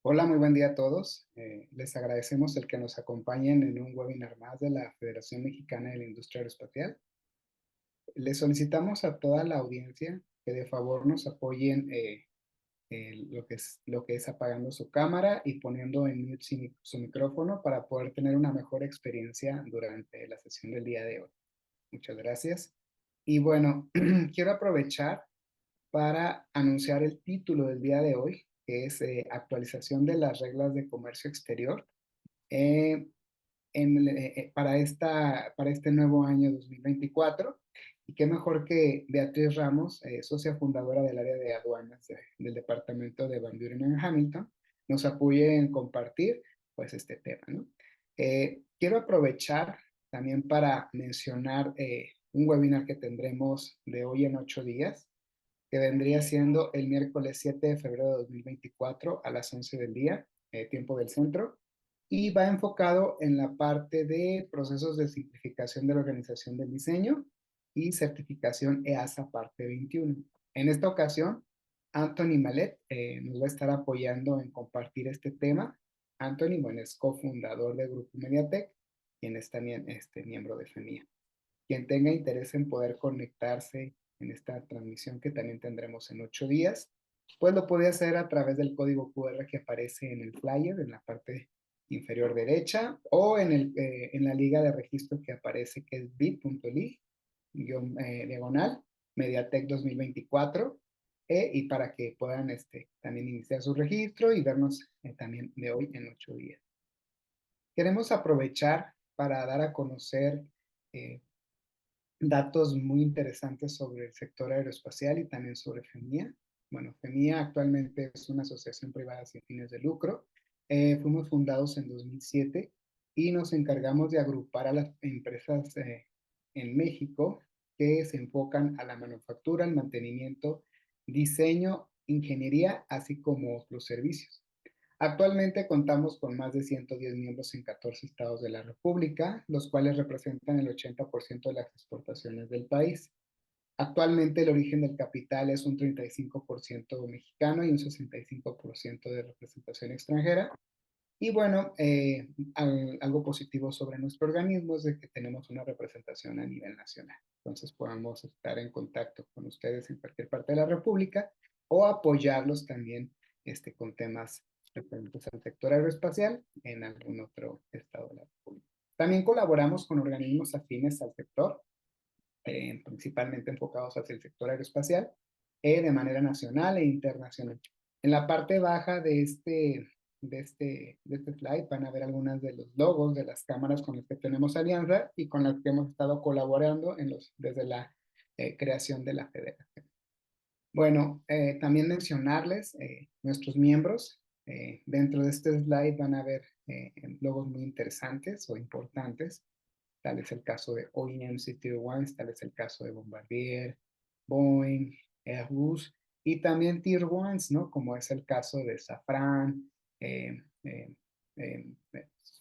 Hola, muy buen día a todos. Les agradecemos el que nos acompañen en un webinar más de la Federación Mexicana de la Industria Aeroespacial. Les solicitamos a toda la audiencia que de favor nos apoyen lo que es apagando su cámara y poniendo en mute su micrófono para poder tener una mejor experiencia durante la sesión del día de hoy. Muchas gracias. Y bueno, quiero aprovechar para anunciar el título del día de hoy, que es actualización de las reglas de comercio exterior eh, para este nuevo año 2024. Y qué mejor que Beatriz Ramos, socia fundadora del área de aduanas del departamento de Van Buren en Hamilton, nos apoye en compartir pues este tema, ¿no? Quiero aprovechar también para mencionar un webinar que tendremos de hoy en 8 días, que vendría siendo el miércoles 7 de febrero de 2024 a las 11 del día, tiempo del centro, y va enfocado en la parte de procesos de simplificación de la organización del diseño y certificación EASA parte 21. En esta ocasión, Anthony Malet nos va a estar apoyando en compartir este tema. Anthony, bueno, es cofundador de Grupo Mediatek, quien es también miembro de FEMIA. Quien tenga interés en poder conectarse en esta transmisión que también tendremos en 8 días, pues lo puede hacer a través del código QR que aparece en el flyer, en la parte inferior derecha, o en la liga de registro que aparece, que es bit.ly, diagonal, Mediatek 2024, y para que puedan también iniciar su registro y vernos también de hoy en 8 días. Queremos aprovechar para dar a conocer eh, datos muy interesantes sobre el sector aeroespacial y también sobre FEMIA. Bueno, FEMIA actualmente es una asociación privada sin fines de lucro. Fuimos fundados en 2007 y nos encargamos de agrupar a las empresas en México que se enfocan a la manufactura, el mantenimiento, diseño, ingeniería, así como los servicios. Actualmente contamos con más de 110 miembros en 14 estados de la República, los cuales representan el 80% de las exportaciones del país. Actualmente el origen del capital es un 35% mexicano y un 65% de representación extranjera. Y bueno, algo positivo sobre nuestro organismo es de que tenemos una representación a nivel nacional. Entonces podamos estar en contacto con ustedes en cualquier parte de la República o apoyarlos también con temas referentes al sector aeroespacial en algún otro estado de la República. También colaboramos con organismos afines al sector, principalmente enfocados hacia el sector aeroespacial, de manera nacional e internacional. En la parte baja de este slide van a ver algunas de los logos de las cámaras con las que tenemos alianza y con las que hemos estado colaborando desde la creación de la federación. Bueno, también mencionarles nuestros miembros. Dentro de este slide van a ver logos muy interesantes o importantes. Tal es el caso de OEMs y Tier 1, tal es el caso de Bombardier, Boeing, Airbus, y también Tier 1, ¿no? Como es el caso de Safran, eh, eh, eh,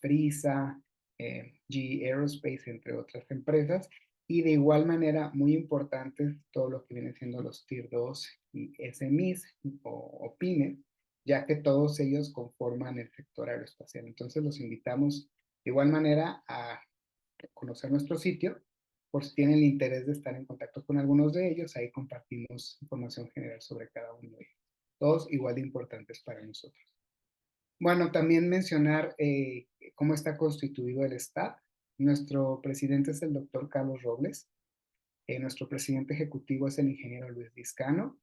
Prisa, GE Aerospace, entre otras empresas. Y de igual manera, muy importante, todo lo que viene siendo los Tier 2 y SMEs o pymes, ya que todos ellos conforman el sector aeroespacial. Entonces los invitamos de igual manera a conocer nuestro sitio, por si tienen el interés de estar en contacto con algunos de ellos, ahí compartimos información general sobre cada uno de ellos. Todos igual de importantes para nosotros. Bueno, también mencionar cómo está constituido el staff. Nuestro presidente es el doctor Carlos Robles, nuestro presidente ejecutivo es el ingeniero Luis Vizcano,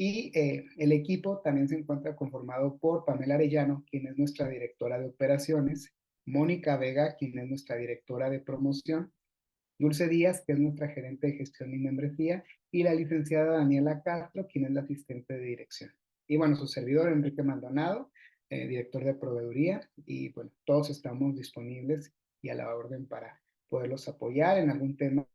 y el equipo también se encuentra conformado por Pamela Arellano, quien es nuestra directora de operaciones, Mónica Vega, quien es nuestra directora de promoción, Dulce Díaz, que es nuestra gerente de gestión y membresía, y la licenciada Daniela Castro, quien es la asistente de dirección. Y bueno, su servidor Enrique Maldonado, director de proveeduría, y bueno, todos estamos disponibles y a la orden para poderlos apoyar en algún tema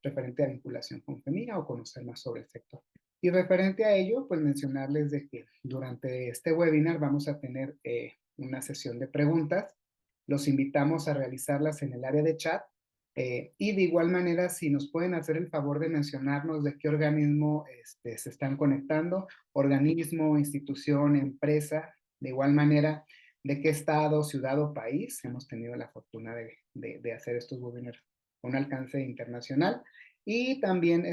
referente a vinculación con FEMIA o conocer más sobre el sector. Y referente a ello, pues mencionarles de que durante este webinar vamos a tener una sesión de preguntas. Los invitamos a realizarlas en el área de chat. Y de igual manera, si nos pueden hacer el favor de mencionarnos de qué organismo se están conectando, organismo, institución, empresa, De igual manera, de qué estado, ciudad o país hemos tenido la fortuna de hacer estos webinars con un alcance internacional. Y también,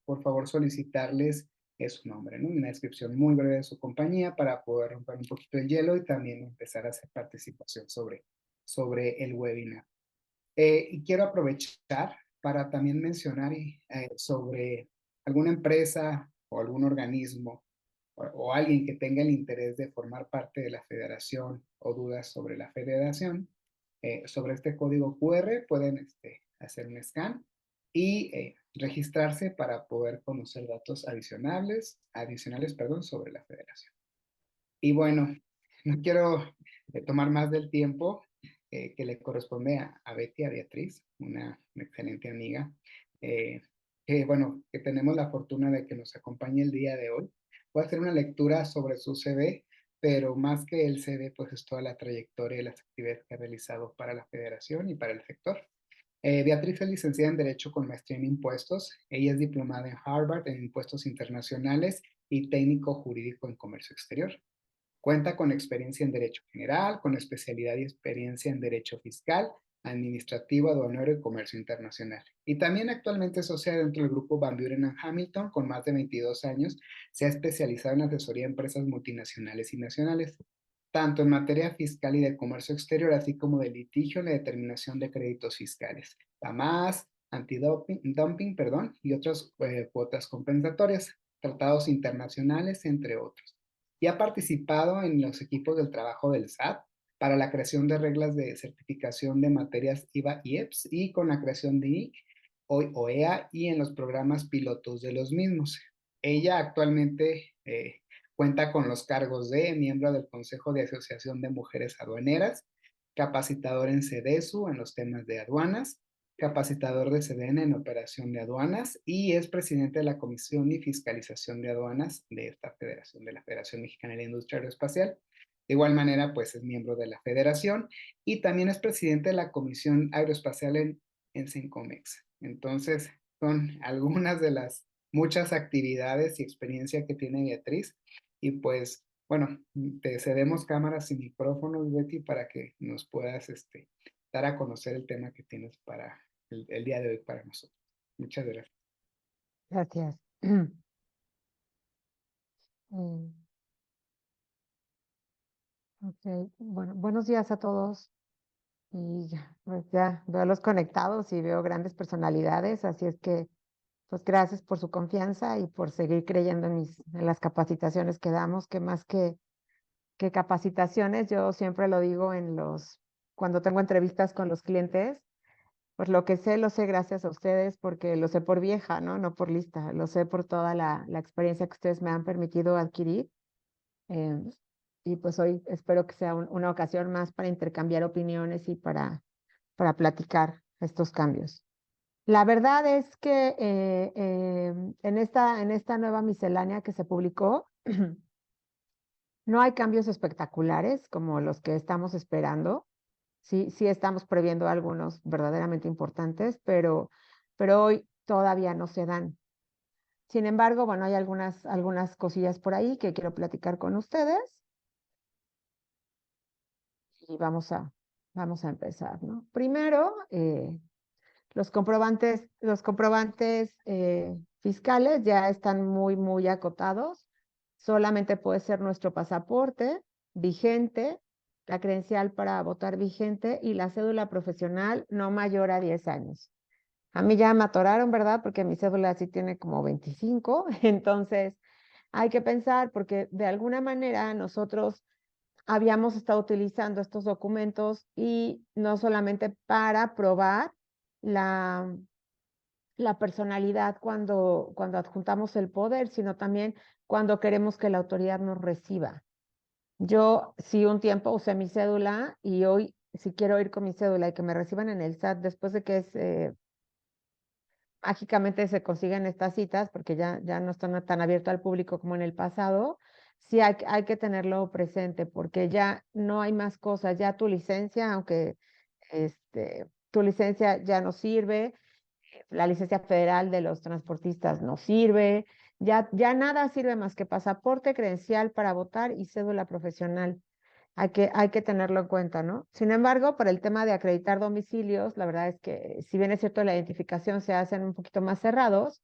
por favor, solicitarles su nombre, ¿no? Una descripción muy breve de su compañía para poder romper un poquito el hielo y también empezar a hacer participación sobre el webinar. Y quiero aprovechar para también mencionar sobre alguna empresa o algún organismo o alguien que tenga el interés de formar parte de la federación o dudas sobre la federación. Sobre este código QR pueden hacer un scan y registrarse para poder conocer datos adicionales, sobre la federación. Y bueno, no quiero tomar más del tiempo que le corresponde a Betty, a Beatriz, una excelente amiga, que tenemos la fortuna de que nos acompañe el día de hoy. Voy a hacer una lectura sobre su CV, pero más que el CV, pues es toda la trayectoria y las actividades que ha realizado para la federación y para el sector. Beatriz es licenciada en Derecho con maestría en Impuestos. Ella es diplomada en Harvard en Impuestos Internacionales y técnico jurídico en Comercio Exterior. Cuenta con experiencia en Derecho General, con especialidad y experiencia en Derecho Fiscal, Administrativo, Aduanero y Comercio Internacional. Y también actualmente es socia dentro del grupo Van Buren Hamilton, con más de 22 años. Se ha especializado en asesoría a empresas multinacionales y nacionales, tanto en materia fiscal y de comercio exterior, así como de litigio en la determinación de créditos fiscales, PAMAS, antidumping, y otras cuotas compensatorias, tratados internacionales, entre otros. Y ha participado en los equipos del trabajo del SAT para la creación de reglas de certificación de materias IVA y EPS y con la creación de IC, hoy OEA, y en los programas pilotos de los mismos. Ella actualmente cuenta con los cargos de miembro del Consejo de Asociación de Mujeres Aduaneras, capacitador en CEDESU en los temas de aduanas, capacitador de SEDENA en operación de aduanas y es presidente de la Comisión y Fiscalización de Aduanas de esta federación, de la Federación Mexicana de la Industria Aeroespacial. De igual manera, pues es miembro de la federación y también es presidente de la Comisión Aeroespacial en Sencomex. Entonces, son algunas de las muchas actividades y experiencia que tiene Beatriz. Y pues, bueno, te cedemos cámaras y micrófonos, Betty, para que nos puedas dar a conocer el tema que tienes para el día de hoy para nosotros. Muchas gracias. Gracias. Mm, ok, bueno, buenos días a todos. Y pues ya veo los conectados y veo grandes personalidades, así es que pues gracias por su confianza y por seguir creyendo en las capacitaciones que damos, que más que capacitaciones, yo siempre lo digo cuando tengo entrevistas con los clientes, pues lo que sé, lo sé gracias a ustedes porque lo sé por vieja, ¿no? No por lista, lo sé por toda la experiencia que ustedes me han permitido adquirir. eh, y pues hoy espero que sea una ocasión más para intercambiar opiniones y para platicar estos cambios. La verdad es que en esta nueva miscelánea que se publicó, no hay cambios espectaculares como los que estamos esperando. Sí, sí estamos previendo algunos verdaderamente importantes, pero hoy todavía no se dan. Sin embargo, bueno, hay algunas cosillas por ahí que quiero platicar con ustedes y vamos a empezar, ¿no? Primero, los comprobantes fiscales ya están muy, muy acotados. Solamente puede ser nuestro pasaporte vigente, la credencial para votar vigente y la cédula profesional no mayor a 10 años. A mí ya me atoraron, ¿verdad? Porque mi cédula sí tiene como 25, entonces hay que pensar porque de alguna manera nosotros habíamos estado utilizando estos documentos y no solamente para probar la, la personalidad cuando adjuntamos el poder, sino también cuando queremos que la autoridad nos reciba. Yo sí un tiempo usé mi cédula y hoy si quiero ir con mi cédula y que me reciban en el SAT después de que mágicamente se consiguen estas citas, porque ya no están tan abierto al público como en el pasado, sí hay que tenerlo presente, porque ya no hay más cosas, ya tu licencia, aunque tu licencia ya no sirve, la licencia federal de los transportistas no sirve, ya nada sirve más que pasaporte, credencial para votar y cédula profesional. hay que tenerlo en cuenta, ¿no? Sin embargo, para el tema de acreditar domicilios, la verdad es que si bien es cierto la identificación se hacen un poquito más cerrados,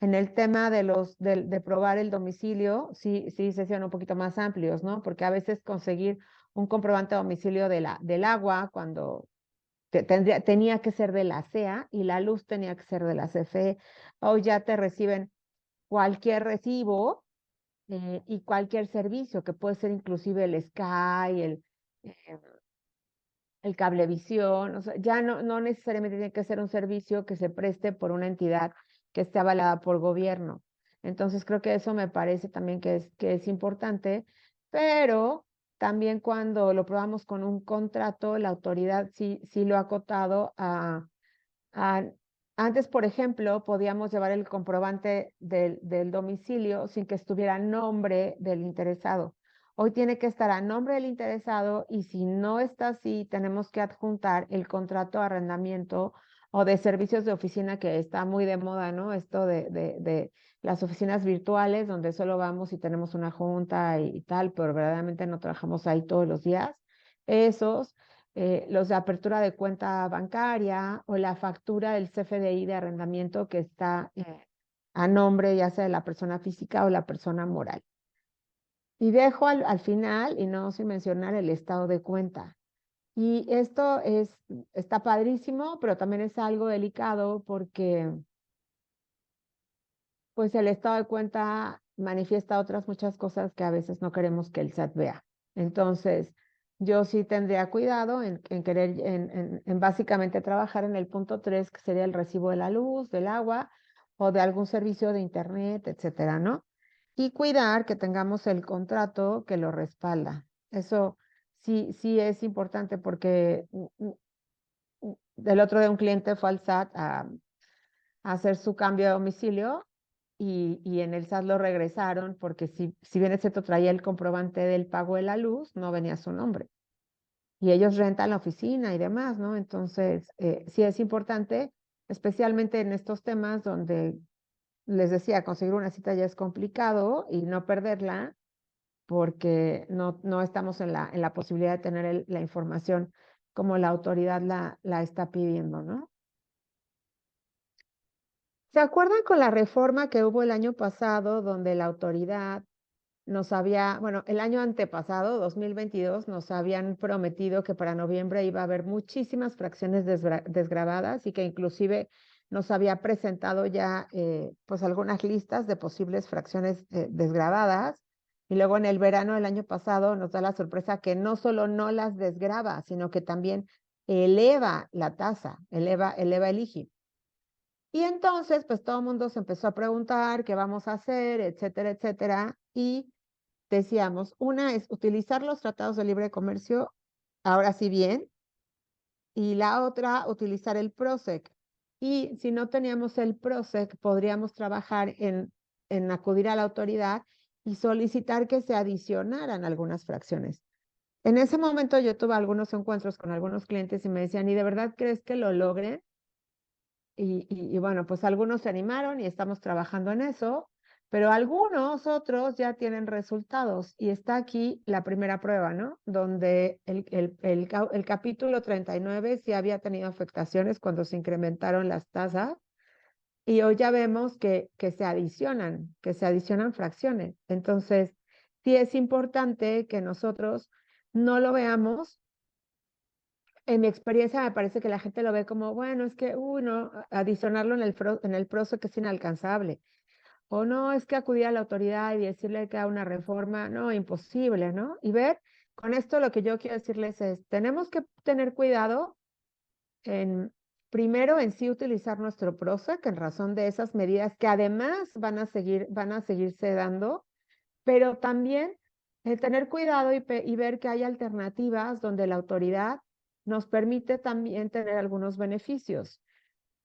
en el tema de probar el domicilio, sí se hacían un poquito más amplios, ¿no? Porque a veces conseguir un comprobante de domicilio del agua cuando tenía que ser de la CEA y la luz tenía que ser de la CFE, o ya te reciben cualquier recibo y cualquier servicio, que puede ser inclusive el Sky, eh, el cablevisión, o sea, ya no necesariamente tiene que ser un servicio que se preste por una entidad que esté avalada por gobierno. Entonces creo que eso me parece también que es importante, pero también cuando lo probamos con un contrato, la autoridad sí lo ha acotado a antes, por ejemplo, podíamos llevar el comprobante del domicilio sin que estuviera a nombre del interesado. Hoy tiene que estar a nombre del interesado y si no está así, tenemos que adjuntar el contrato de arrendamiento o de servicios de oficina que está muy de moda, ¿no? Esto de las oficinas virtuales donde solo vamos y tenemos una junta y tal, pero verdaderamente no trabajamos ahí todos los días. Esos, los de apertura de cuenta bancaria o la factura del CFDI de arrendamiento que está a nombre ya sea de la persona física o la persona moral. Y dejo al final, y no sin mencionar, el estado de cuenta. Y esto está padrísimo, pero también es algo delicado porque pues el estado de cuenta manifiesta otras muchas cosas que a veces no queremos que el SAT vea. Entonces, yo sí tendría cuidado en querer, en básicamente trabajar en el punto 3, que sería el recibo de la luz, del agua o de algún servicio de internet, etcétera, ¿no? Y cuidar que tengamos el contrato que lo respalda. Eso sí es importante porque del otro de un cliente fue al SAT a hacer su cambio de domicilio y en el SAT lo regresaron porque si bien es cierto traía el comprobante del pago de la luz, no venía su nombre. Y ellos rentan la oficina y demás, ¿no? Entonces, sí es importante, especialmente en estos temas donde les decía, conseguir una cita ya es complicado y no perderla porque no estamos en la posibilidad de tener la información como la autoridad la está pidiendo, ¿no? ¿Se acuerdan con la reforma que hubo el año pasado donde la autoridad bueno, el año antepasado, 2022, nos habían prometido que para noviembre iba a haber muchísimas fracciones desgravadas y que inclusive nos había presentado ya pues algunas listas de posibles fracciones desgravadas? Y luego en el verano del año pasado nos da la sorpresa que no solo no las desgrava, sino que también eleva la tasa, eleva el IGI. Y entonces, pues todo el mundo se empezó a preguntar qué vamos a hacer, etcétera, etcétera. Y decíamos, una es utilizar los tratados de libre comercio, ahora sí bien, y la otra, utilizar el PROSEC. Y si no teníamos el PROSEC, podríamos trabajar en acudir a la autoridad y solicitar que se adicionaran algunas fracciones. En ese momento yo tuve algunos encuentros con algunos clientes y me decían, ¿y de verdad crees que lo logren? Y bueno, pues algunos se animaron y estamos trabajando en eso, pero algunos otros ya tienen resultados y está aquí la primera prueba, ¿no? Donde el capítulo 39 sí había tenido afectaciones cuando se incrementaron las tasas y hoy ya vemos que se adicionan fracciones. Entonces, sí es importante que nosotros no lo veamos. En mi experiencia me parece que la gente lo ve como, bueno, es que, no, adicionarlo en el proceso que es inalcanzable. O no, es que acudir a la autoridad y decirle que haga una reforma, no, imposible, ¿no? Y ver, con esto lo que yo quiero decirles es, tenemos que tener cuidado en, primero, en sí utilizar nuestro PROSEC en razón de esas medidas que además van a seguirse dando, pero también tener cuidado y ver que hay alternativas donde la autoridad nos permite también tener algunos beneficios.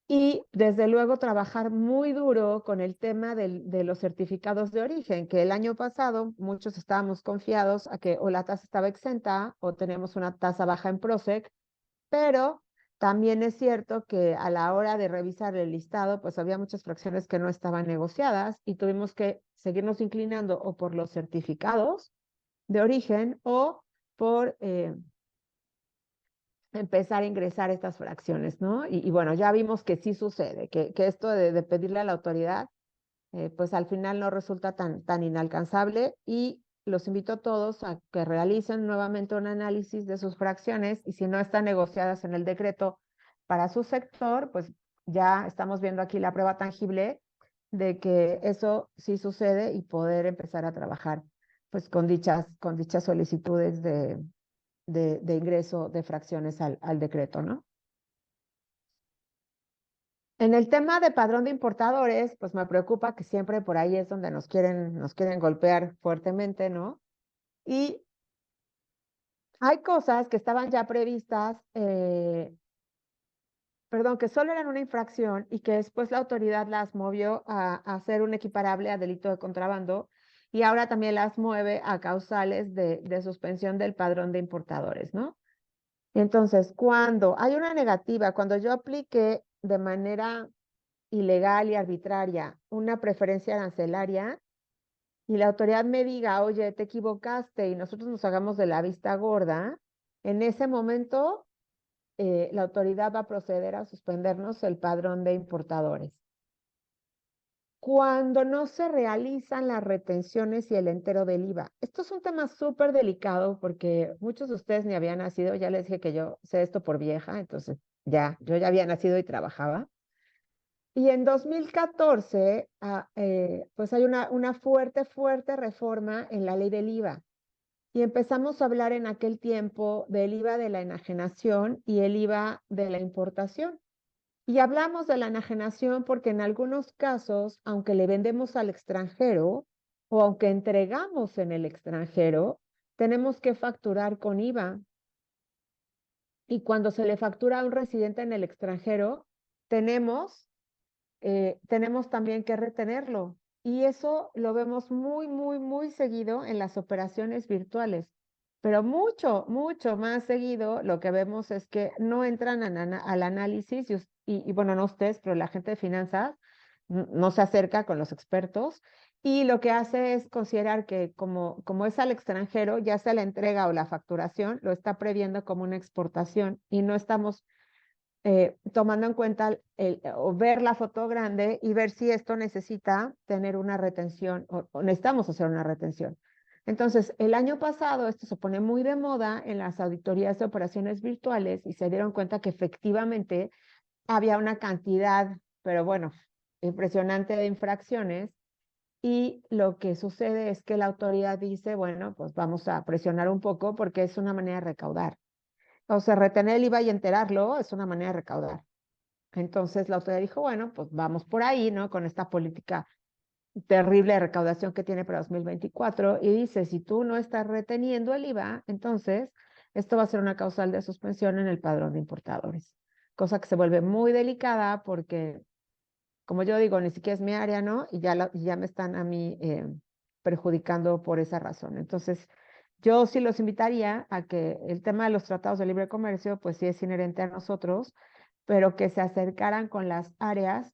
Y desde luego trabajar muy duro con el tema de los certificados de origen, que el año pasado muchos estábamos confiados a que o la tasa estaba exenta o tenemos una tasa baja en PROSEC, pero también es cierto que a la hora de revisar el listado, pues había muchas fracciones que no estaban negociadas y tuvimos que seguirnos inclinando o por los certificados de origen o por empezar a ingresar estas fracciones, ¿no? Y bueno, ya vimos que sí sucede, que esto de pedirle a la autoridad, pues al final no resulta tan inalcanzable, y los invito a todos a que realicen nuevamente un análisis de sus fracciones, y si no están negociadas en el decreto para su sector, pues ya estamos viendo aquí la prueba tangible de que eso sí sucede, y poder empezar a trabajar pues con dichas solicitudes de ingreso de fracciones al decreto, ¿no? En el tema de padrón de importadores, pues me preocupa que siempre por ahí es donde nos quieren golpear fuertemente, ¿no? Y hay cosas que estaban ya previstas, perdón, que solo eran una infracción y que después la autoridad las movió a ser un equiparable a delito de contrabando, y ahora también las mueve a causales de suspensión del padrón de importadores, ¿no? Entonces, cuando hay una negativa, cuando yo aplique de manera ilegal y arbitraria una preferencia arancelaria y la autoridad me diga, oye, te equivocaste, y nosotros nos hagamos de la vista gorda, en ese momento la autoridad va a proceder a suspendernos el padrón de importadores. Cuando no se realizan las retenciones y el entero del IVA. Esto es un tema súper delicado porque muchos de ustedes ni habían nacido. Ya les dije que yo sé esto por vieja, entonces yo ya había nacido y trabajaba. Y en 2014, pues hay una fuerte reforma en la ley del IVA. Y empezamos a hablar en aquel tiempo del IVA de la enajenación y el IVA de la importación. Y hablamos de la enajenación porque en algunos casos, aunque le vendemos al extranjero o aunque entregamos en el extranjero, tenemos que facturar con IVA. Y cuando se le factura a un residente en el extranjero, tenemos tenemos también que retenerlo. Y eso lo vemos muy seguido en las operaciones virtuales. Pero mucho más seguido lo que vemos es que no entran al análisis y bueno, no ustedes, pero la gente de finanzas no se acerca con los expertos, y lo que hace es considerar que como es al extranjero, ya sea la entrega o la facturación, lo está previendo como una exportación, y no estamos tomando en cuenta o ver la foto grande y ver si esto necesita tener una retención o necesitamos hacer una retención. Entonces, el año pasado esto se pone muy de moda en las auditorías de operaciones virtuales, y se dieron cuenta que efectivamente había una cantidad, pero bueno, impresionante de infracciones, y lo que sucede es que la autoridad dice, bueno, pues vamos a presionar un poco porque es una manera de recaudar. O sea, retener el IVA y enterarlo es una manera de recaudar. Entonces la autoridad dijo, bueno, pues vamos por ahí, ¿no? Con esta política terrible de recaudación que tiene para 2024, y dice, si tú no estás reteniendo el IVA, entonces esto va a ser una causal de suspensión en el padrón de importadores. Cosa que se vuelve muy delicada porque, como yo digo, ni siquiera es mi área, ¿no? Y ya me están a mí perjudicando por esa razón. Entonces, yo sí los invitaría a que el tema de los tratados de libre comercio, pues sí es inherente a nosotros, pero que se acercaran con las áreas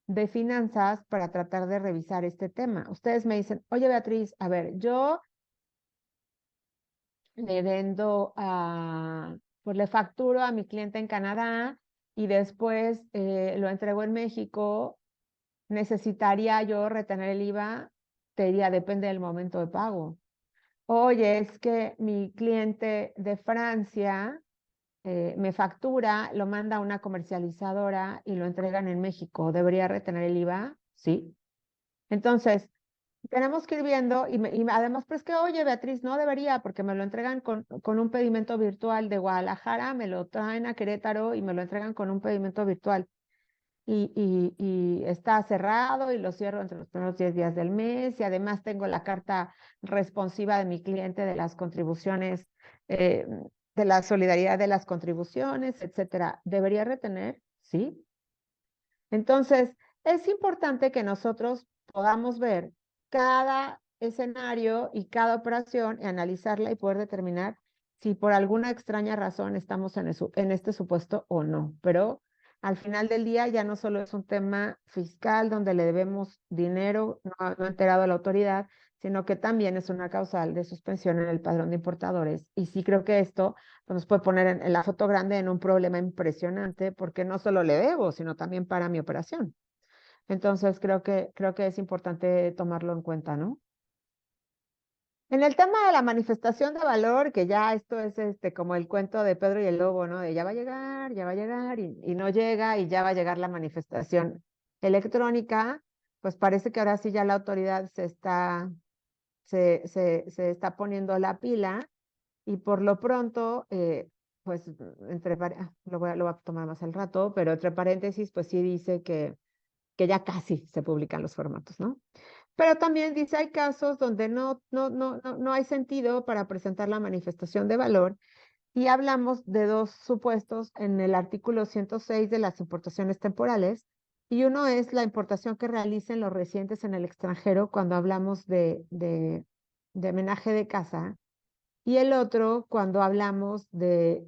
de finanzas para tratar de revisar este tema. Ustedes me dicen, oye Beatriz, a ver, yo le vendo pues le facturo a mi cliente en Canadá y después lo entrego en México, ¿necesitaría yo retener el IVA? Te diría, depende del momento de pago. Oye, es que mi cliente de Francia me factura, lo manda a una comercializadora y lo entregan en México. ¿Debería retener el IVA? Sí. Entonces, tenemos que ir viendo y además, pues que, oye, Beatriz, no debería porque me lo entregan con un pedimento virtual de Guadalajara, me lo traen a Querétaro y me lo entregan con un pedimento virtual. Y está cerrado y lo cierro entre los primeros 10 días del mes, y además tengo la carta responsiva de mi cliente de las contribuciones, de la solidaridad de las contribuciones, etcétera. ¿Debería retener? Sí. Entonces, es importante que nosotros podamos ver cada escenario y cada operación y analizarla y poder determinar si por alguna extraña razón estamos en este supuesto o no. Pero al final del día ya no solo es un tema fiscal donde le debemos dinero no enterado a la autoridad, sino que también es una causal de suspensión en el padrón de importadores. Y sí creo que esto pues, nos puede poner en la foto grande en un problema impresionante, porque no solo le debo, sino también para mi operación. Entonces creo que es importante tomarlo en cuenta, ¿no? En el tema de la manifestación de valor, que ya esto es como el cuento de Pedro y el Lobo, ¿no? De ya va a llegar y no llega y ya va a llegar la manifestación electrónica, pues parece que ahora sí ya la autoridad se está poniendo la pila y por lo pronto, pues lo voy a tomar más al rato, pero entre paréntesis, pues sí dice que ya casi se publican los formatos, ¿no? Pero también dice, hay casos donde no hay sentido para presentar la manifestación de valor y hablamos de dos supuestos en el artículo 106 de las importaciones temporales y uno es la importación que realicen los residentes en el extranjero cuando hablamos de menaje de casa y el otro cuando hablamos de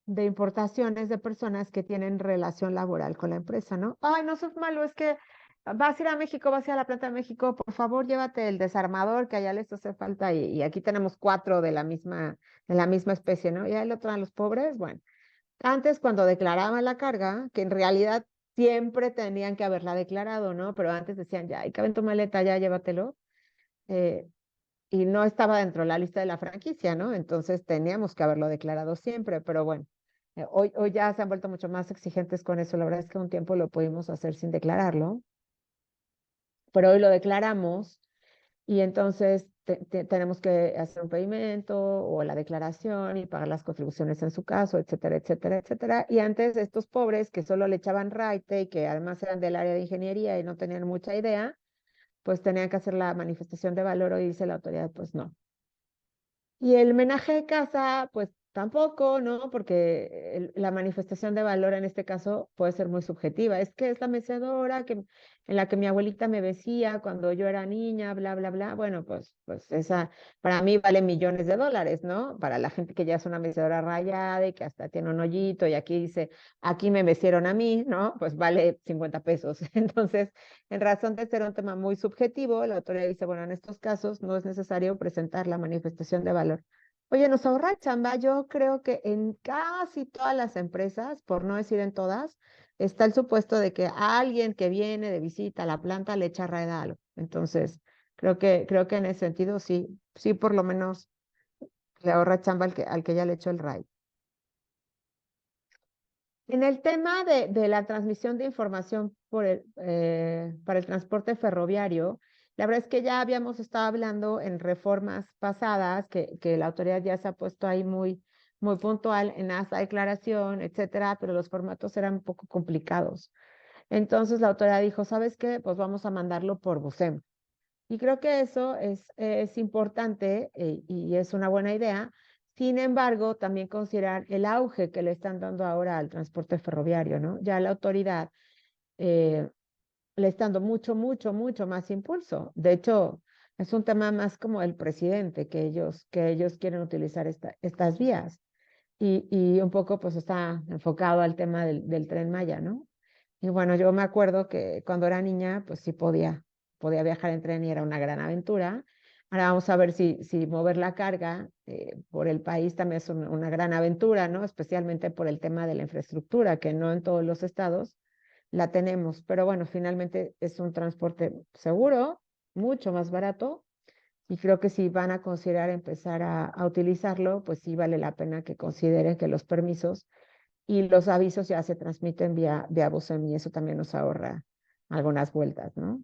importaciones de personas que tienen relación laboral con la empresa, ¿no? Ay, no, eso es malo, es que vas a ir a México, vas a ir a la planta de México, por favor, llévate el desarmador, que allá les hace falta, y aquí tenemos 4 de la misma especie, ¿no? Y ahí lo traen los pobres, bueno. Antes, cuando declaraban la carga, que en realidad siempre tenían que haberla declarado, ¿no? Pero antes decían, ya, y cabe en tu maleta, ya, llévatelo. Eh, y no estaba dentro de la lista de la franquicia, ¿no? Entonces teníamos que haberlo declarado siempre, pero bueno, hoy ya se han vuelto mucho más exigentes con eso. La verdad es que un tiempo lo pudimos hacer sin declararlo, pero hoy lo declaramos y entonces tenemos que hacer un pedimento o la declaración y pagar las contribuciones en su caso, etcétera, etcétera, etcétera. Y antes estos pobres que solo le echaban raite y que además eran del área de ingeniería y no tenían mucha idea, pues tenían que hacer la manifestación de valor. Hoy dice la autoridad, pues no. Y el menaje de casa, pues tampoco, ¿no? Porque la manifestación de valor en este caso puede ser muy subjetiva. Es que es la mecedora en la que mi abuelita me decía cuando yo era niña, bla, bla, bla. Bueno, pues esa para mí vale millones de dólares, ¿no? Para la gente que ya es una mecedora rayada y que hasta tiene un hoyito y aquí dice, aquí me mecieron a mí, ¿no? Pues vale 50 pesos. Entonces, en razón de ser un tema muy subjetivo, la autoridad dice, bueno, en estos casos no es necesario presentar la manifestación de valor. Oye, nos ahorra chamba. Yo creo que en casi todas las empresas, por no decir en todas, está el supuesto de que a alguien que viene de visita a la planta le echa raid a algo. Entonces, creo que en ese sentido sí por lo menos le ahorra chamba al que ya le echó el raid. En el tema de la transmisión de información para el transporte ferroviario, la verdad es que ya habíamos estado hablando en reformas pasadas que la autoridad ya se ha puesto ahí muy puntual en esa declaración, etcétera, pero los formatos eran un poco complicados. Entonces la autoridad dijo, ¿sabes qué? Pues vamos a mandarlo por BUSEM. Y creo que eso es importante y es una buena idea. Sin embargo, también considerar el auge que le están dando ahora al transporte ferroviario, ¿no? Ya la autoridad eh, le está dando mucho más impulso. De hecho, es un tema más como el presidente, que ellos quieren utilizar estas vías. Y un poco pues está enfocado al tema del Tren Maya, ¿no? Y bueno, yo me acuerdo que cuando era niña, pues sí podía viajar en tren y era una gran aventura. Ahora vamos a ver si mover la carga por el país también es una gran aventura, ¿no? Especialmente por el tema de la infraestructura, que no en todos los estados la tenemos. Pero bueno, finalmente es un transporte seguro, mucho más barato. Y creo que si van a considerar empezar a utilizarlo, pues sí vale la pena que consideren que los permisos y los avisos ya se transmiten vía buzón y eso también nos ahorra algunas vueltas, ¿no?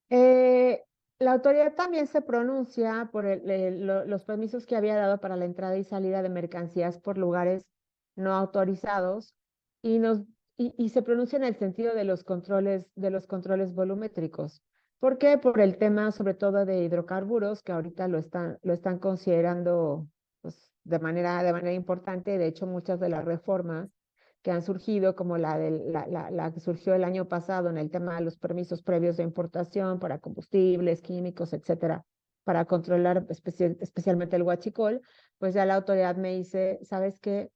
Eh, la autoridad también se pronuncia por los permisos que había dado para la entrada y salida de mercancías por lugares no autorizados y, nos, y se pronuncia en el sentido de los controles volumétricos. ¿Por qué? Por el tema sobre todo de hidrocarburos, que ahorita lo están considerando pues, de manera importante. De hecho, muchas de las reformas que han surgido, como la que surgió el año pasado en el tema de los permisos previos de importación para combustibles, químicos, etcétera, para controlar especialmente el huachicol, pues ya la autoridad me dice, ¿sabes qué?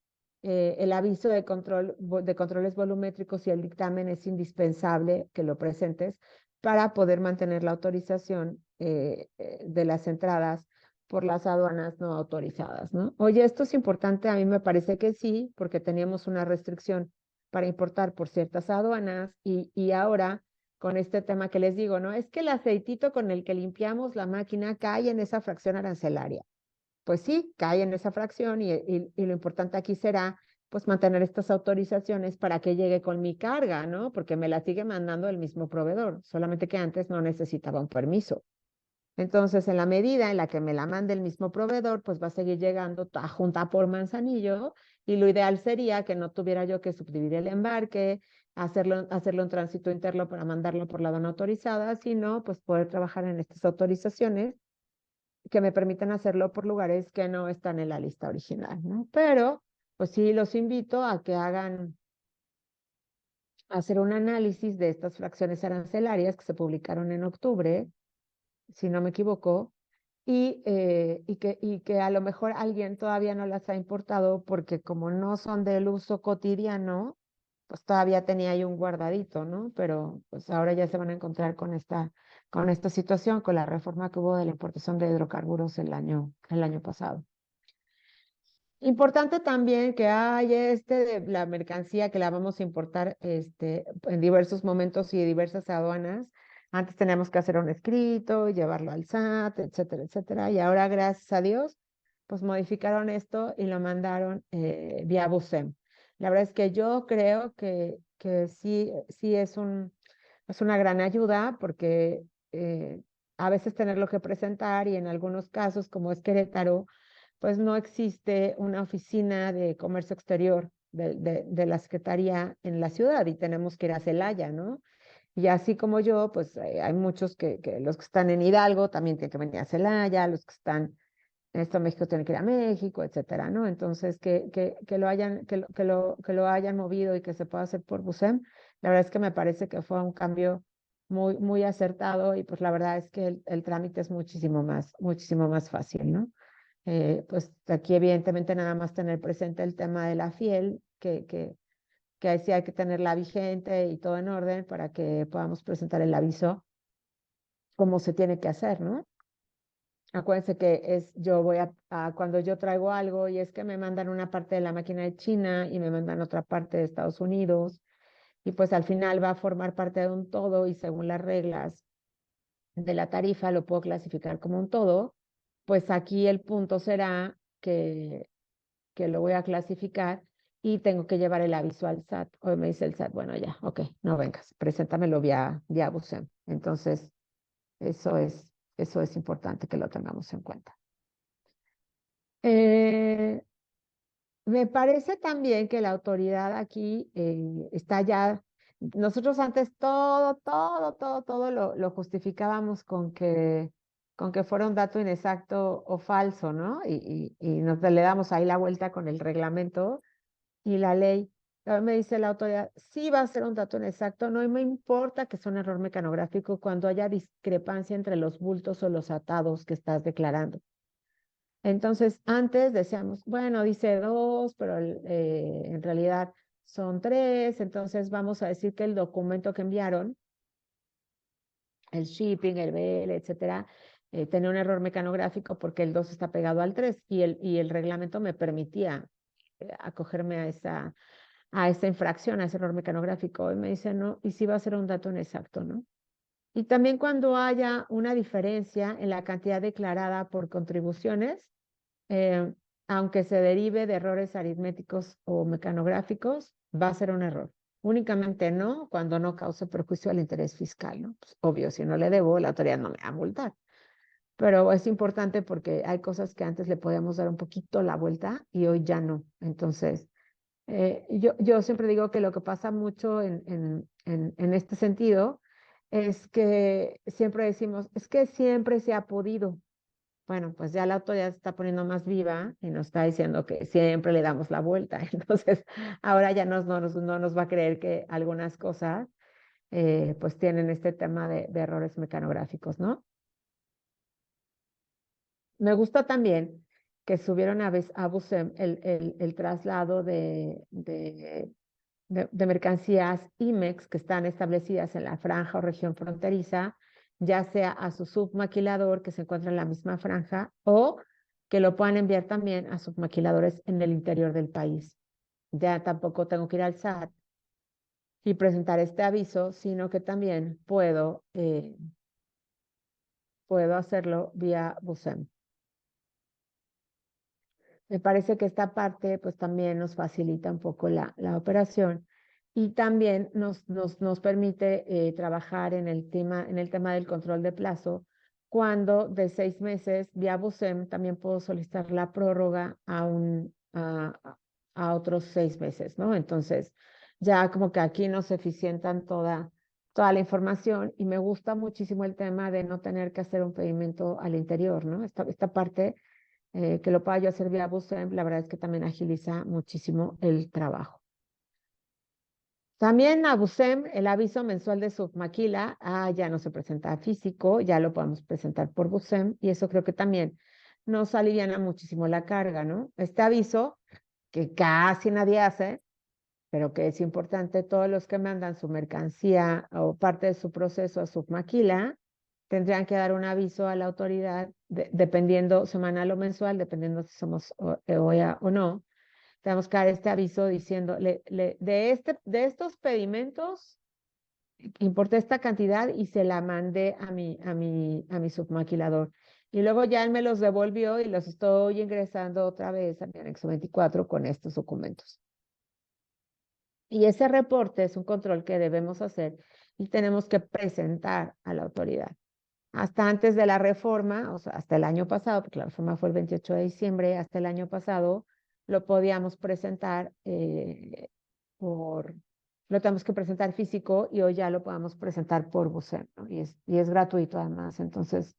el aviso de de controles volumétricos y el dictamen es indispensable que lo presentes para poder mantener la autorización de las entradas por las aduanas no autorizadas, ¿no? Oye, esto es importante, a mí me parece que sí, porque teníamos una restricción para importar por ciertas aduanas y ahora con este tema que les digo, ¿no? Es que el aceitito con el que limpiamos la máquina cae en esa fracción arancelaria. Pues sí, cae en esa fracción y lo importante aquí será pues mantener estas autorizaciones para que llegue con mi carga, ¿no? Porque me la sigue mandando el mismo proveedor, solamente que antes no necesitaba un permiso. Entonces, en la medida en la que me la mande el mismo proveedor, pues va a seguir llegando junta por Manzanillo y lo ideal sería que no tuviera yo que subdividir el embarque, hacerlo un tránsito interno para mandarlo por la aduana autorizada, sino pues poder trabajar en estas autorizaciones que me permitan hacerlo por lugares que no están en la lista original, ¿no? Pero, pues sí, los invito a que hagan, a hacer un análisis de estas fracciones arancelarias que se publicaron en octubre, si no me equivoco, y que a lo mejor alguien todavía no las ha importado porque como no son del uso cotidiano, pues todavía tenía ahí un guardadito, ¿no? Pero pues ahora ya se van a encontrar con esta situación, con la reforma que hubo de la importación de hidrocarburos el año pasado. Importante también que hay de la mercancía que la vamos a importar en diversos momentos y diversas aduanas. Antes teníamos que hacer un escrito, llevarlo al SAT, etcétera, etcétera. Y ahora, gracias a Dios, pues modificaron esto y lo mandaron vía BUSEM. La verdad es que yo creo que sí, sí es una gran ayuda porque a veces tenerlo que presentar y en algunos casos, como es Querétaro, pues no existe una oficina de comercio exterior de la Secretaría en la ciudad y tenemos que ir a Celaya, ¿no? Y así como yo, pues hay muchos que los que están en Hidalgo también tienen que venir a Celaya, los que están en Estado de México tienen que ir a México, etcétera, ¿no? Entonces, que lo hayan movido y que se pueda hacer por BUSEM, la verdad es que me parece que fue un cambio muy, muy acertado y pues la verdad es que el trámite es muchísimo más fácil, ¿no? Pues aquí evidentemente nada más tener presente el tema de la FIEL, que ahí sí hay que tenerla vigente y todo en orden para que podamos presentar el aviso como se tiene que hacer, ¿no? Acuérdense que yo voy cuando yo traigo algo y es que me mandan una parte de la máquina de China y me mandan otra parte de Estados Unidos y pues al final va a formar parte de un todo y según las reglas de la tarifa lo puedo clasificar como un todo, pues aquí el punto será que lo voy a clasificar y tengo que llevar el aviso al SAT. Hoy me dice el SAT, bueno, ya, ok, no vengas, preséntamelo vía BUSEM. Entonces, eso eso es importante que lo tengamos en cuenta. Eh, Me parece también que la autoridad aquí está ya, nosotros antes todo lo justificábamos con que fuera un dato inexacto o falso, ¿no? Y nos le damos ahí la vuelta con el reglamento y la ley. Ahora me dice la autoridad, sí va a ser un dato inexacto, no me importa que sea un error mecanográfico cuando haya discrepancia entre los bultos o los atados que estás declarando. Entonces, antes decíamos, bueno, dice dos, pero en realidad son tres, entonces vamos a decir que el documento que enviaron, el shipping, el BL, etcétera, tenía un error mecanográfico porque el 2 está pegado al 3 y el reglamento me permitía acogerme a esa infracción, a ese error mecanográfico. Y me dice, no, y sí va a ser un dato inexacto, ¿no? Y también cuando haya una diferencia en la cantidad declarada por contribuciones, eh, aunque se derive de errores aritméticos o mecanográficos, va a ser un error. Únicamente no cuando no cause perjuicio al interés fiscal, ¿no? Pues, obvio, si no le debo, la autoridad no me va a multar. Pero es importante porque hay cosas que antes le podíamos dar un poquito la vuelta y hoy ya no. Entonces, yo siempre digo que lo que pasa mucho en este sentido es que siempre decimos, es que siempre se ha podido. Bueno, pues ya la autoridad se está poniendo más viva y nos está diciendo que siempre le damos la vuelta. Entonces, ahora ya no nos va a creer que algunas cosas pues tienen este tema de errores mecanográficos, ¿no? Me gusta también que subieron a Busem el traslado de mercancías IMEX que están establecidas en la franja o región fronteriza, ya sea a su submaquilador que se encuentra en la misma franja o que lo puedan enviar también a submaquiladores en el interior del país. Ya tampoco tengo que ir al SAT y presentar este aviso, sino que también puedo hacerlo vía Busem. Me parece que esta parte pues también nos facilita un poco la operación y también nos permite trabajar en el tema del control de plazo, cuando de 6 meses vía Busem también puedo solicitar la prórroga a otros 6 meses, ¿no? Entonces ya como que aquí nos eficientan toda la información y me gusta muchísimo el tema de no tener que hacer un pedimento al interior, ¿no? Esta parte que lo pueda yo hacer vía Busem, la verdad es que también agiliza muchísimo el trabajo. También a Busem, el aviso mensual de submaquila, ya no se presenta físico, ya lo podemos presentar por Busem, y eso creo que también nos aliviana muchísimo la carga, ¿no? Este aviso, que casi nadie hace, pero que es importante, todos los que mandan su mercancía o parte de su proceso a submaquila, tendrían que dar un aviso a la autoridad, dependiendo semanal o mensual, dependiendo si somos OEA o no. Tenemos que dar este aviso diciendo, de estos pedimentos, importé esta cantidad y se la mandé a mi submaquilador. Y luego ya él me los devolvió y los estoy ingresando otra vez a mi anexo 24 con estos documentos. Y ese reporte es un control que debemos hacer y tenemos que presentar a la autoridad. Hasta antes de la reforma, o sea, hasta el año pasado, porque la reforma fue el 28 de diciembre, hasta el año pasado lo podíamos presentar lo tenemos que presentar físico y hoy ya lo podemos presentar por Busem, ¿no? Y es gratuito además. Entonces,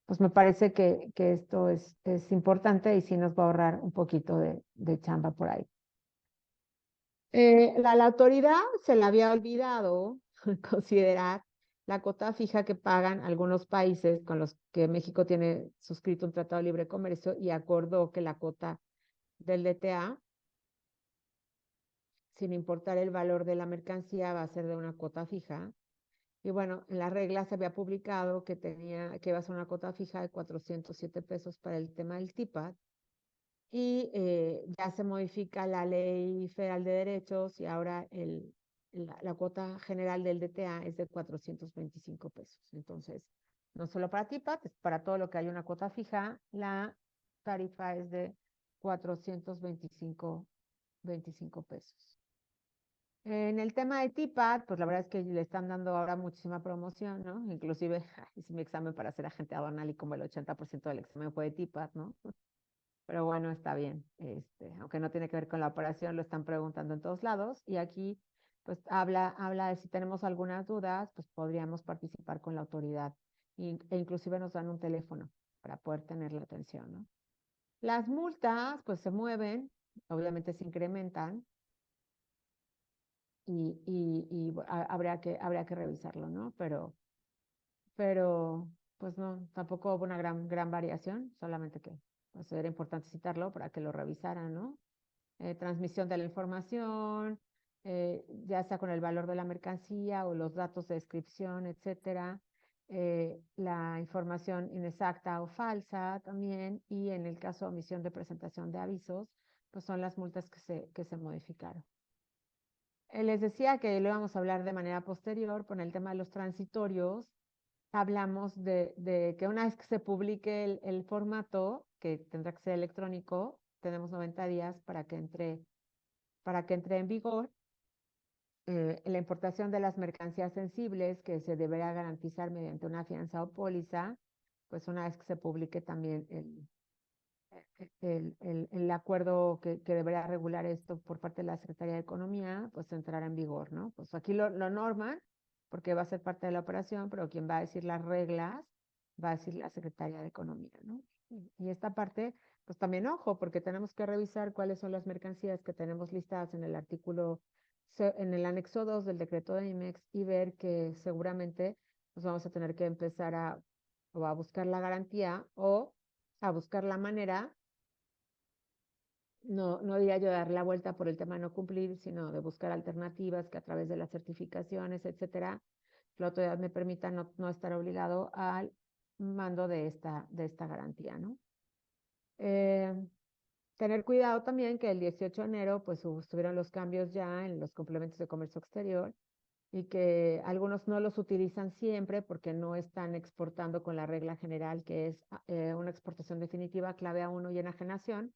pues me parece que esto es importante y sí nos va a ahorrar un poquito de chamba por ahí. La autoridad se le había olvidado considerar la cuota fija que pagan algunos países con los que México tiene suscrito un tratado de libre comercio y acordó que la cuota del DTA, sin importar el valor de la mercancía, va a ser de una cuota fija. Y bueno, en la regla se había publicado que iba a ser una cuota fija de 407 pesos para el tema del TIPAD. Y ya se modifica la Ley Federal de Derechos y ahora la cuota general del DTA es de 425 pesos. Entonces, no solo para TIPAT, es para todo lo que hay una cuota fija, la tarifa es de 425 pesos. En el tema de TIPAT, pues la verdad es que le están dando ahora muchísima promoción, ¿no? Inclusive hice mi examen para ser agente aduanal y como el 80% del examen fue de TIPAT, ¿no? Pero bueno, está bien. Aunque no tiene que ver con la operación, lo están preguntando en todos lados. Y aquí, pues, habla de si tenemos algunas dudas, pues podríamos participar con la autoridad. E inclusive nos dan un teléfono para poder tener la atención, ¿no? Las multas, pues, se mueven, obviamente se incrementan habría que revisarlo, ¿no? Pero pues no, tampoco hubo una gran variación, solamente que pues, era importante citarlo para que lo revisaran, ¿no? Transmisión de la información, ya sea con el valor de la mercancía o los datos de descripción, etcétera. La información inexacta o falsa también, y en el caso de omisión de presentación de avisos, pues son las multas que se modificaron. Les decía que lo íbamos a hablar de manera posterior con el tema de los transitorios. Hablamos de que una vez que se publique el formato, que tendrá que ser electrónico, tenemos 90 días para que entre en vigor. La importación de las mercancías sensibles, que se deberá garantizar mediante una fianza o póliza, pues una vez que se publique también el acuerdo que deberá regular esto por parte de la Secretaría de Economía, pues entrará en vigor, ¿no? Pues aquí lo norman, porque va a ser parte de la operación, pero quien va a decir las reglas va a decir la Secretaría de Economía, ¿no? Y esta parte, pues también ojo, porque tenemos que revisar cuáles son las mercancías que tenemos listadas en el en el anexo 2 del decreto de IMEX y ver que seguramente pues vamos a tener que empezar o a buscar la garantía o a buscar la manera no diría yo dar la vuelta por el tema de no cumplir, sino de buscar alternativas que a través de las certificaciones, etcétera, la autoridad me permita no estar obligado al mando de esta garantía, ¿no? Eh, Tener cuidado también que el 18 de enero pues estuvieron los cambios ya en los complementos de comercio exterior y que algunos no los utilizan siempre porque no están exportando con la regla general que es una exportación definitiva, clave A1 y enajenación,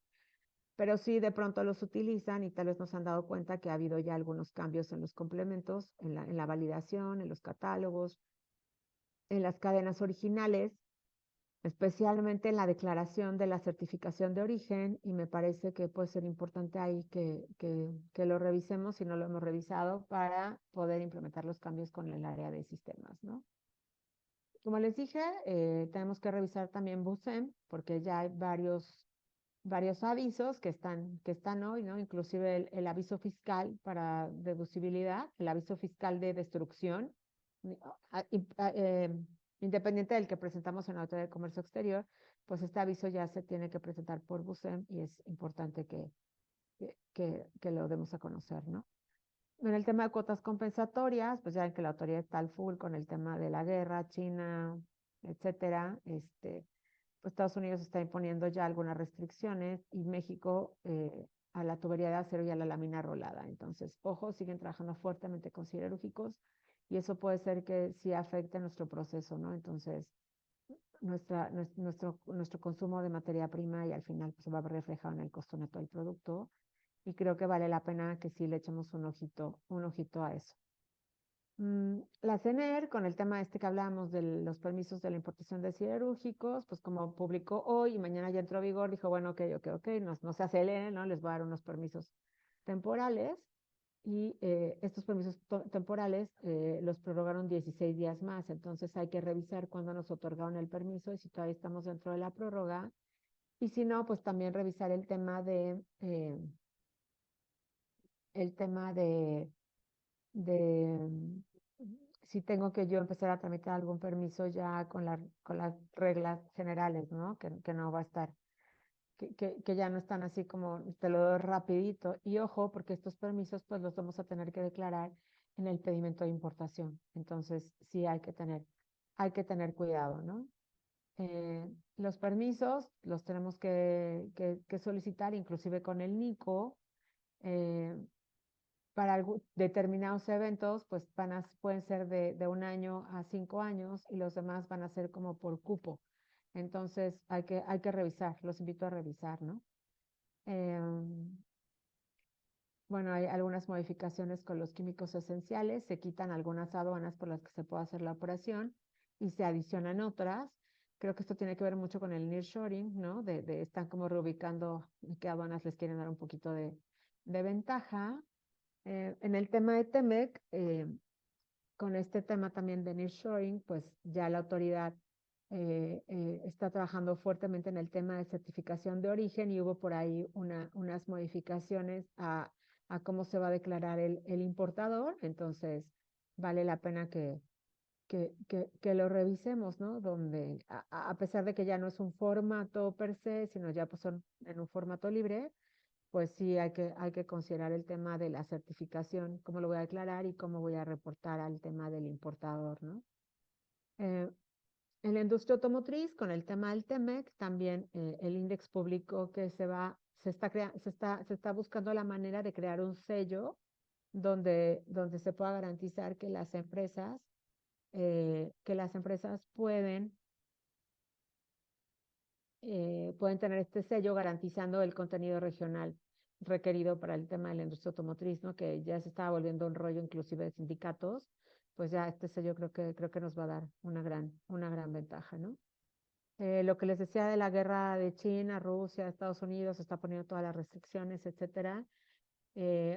pero sí de pronto los utilizan y tal vez nos han dado cuenta que ha habido ya algunos cambios en los complementos, en la validación, en los catálogos, en las cadenas originales, especialmente en la declaración de la certificación de origen, y me parece que puede ser importante ahí que lo revisemos si no lo hemos revisado para poder implementar los cambios con el área de sistemas, ¿no? Como les dije, tenemos que revisar también BUSEM porque ya hay varios avisos que están hoy, ¿no? Inclusive el aviso fiscal para deducibilidad, el aviso fiscal de destrucción, independiente del que presentamos en la Autoridad de Comercio Exterior, pues este aviso ya se tiene que presentar por BUSEM y es importante que lo demos a conocer, ¿no? En el tema de cuotas compensatorias, pues ya ven que la autoridad está al full con el tema de la guerra, China, etcétera. Pues Estados Unidos está imponiendo ya algunas restricciones y México a la tubería de acero y a la lámina rolada. Entonces, ojo, siguen trabajando fuertemente con siderúrgicos y eso puede ser que sí afecte nuestro proceso, ¿no? Entonces, nuestro consumo de materia prima y al final pues, se va a ver reflejado en el costo neto del producto y creo que vale la pena que sí le echemos un ojito a eso. La CNR, con el tema este que hablábamos de los permisos de la importación de siderúrgicos, pues como publicó hoy y mañana ya entró a vigor, dijo, bueno, ok, no se aceleren, ¿no? Les voy a dar unos permisos temporales y estos permisos temporales los prorrogaron 16 días más, entonces hay que revisar cuándo nos otorgaron el permiso y si todavía estamos dentro de la prórroga y si no, pues también revisar el tema de si tengo que yo empezar a tramitar algún permiso ya con las reglas generales, ¿no? Que no va a estar, que ya no están así como te lo doy rapidito. Y ojo, porque estos permisos pues los vamos a tener que declarar en el pedimento de importación. Entonces sí hay que tener cuidado, ¿no? Los permisos los tenemos que solicitar inclusive con el NICO. eh, para determinados eventos, pues pueden ser de 1 año a 5 años y los demás van a ser como por cupo. Entonces hay que revisar, los invito a revisar, ¿no? Bueno, hay algunas modificaciones con los químicos esenciales, se quitan algunas aduanas por las que se puede hacer la operación y se adicionan otras. Creo que esto tiene que ver mucho con el nearshoring, ¿no? Están como reubicando qué aduanas les quieren dar un poquito de ventaja. En el tema de TEMEC, con este tema también de nearshoring, pues ya la autoridad está trabajando fuertemente en el tema de certificación de origen y hubo por ahí unas modificaciones a cómo se va a declarar el importador, entonces vale la pena que lo revisemos, ¿no? Donde a pesar de que ya no es un formato per se, sino ya pues son en un formato libre, pues sí hay que considerar el tema de la certificación, cómo lo voy a declarar y cómo voy a reportar al tema del importador, ¿no? Eh, en la industria automotriz, con el tema del TEMEC, también el INDEX publicó que se está buscando la manera de crear un sello donde se pueda garantizar que las empresas pueden tener este sello garantizando el contenido regional requerido para el tema de la industria automotriz, ¿no? Que ya se estaba volviendo un rollo inclusive de sindicatos, pues ya este sello creo que nos va a dar una gran ventaja, ¿no? Lo que les decía de la guerra de China, Rusia, Estados Unidos, está poniendo todas las restricciones, etcétera.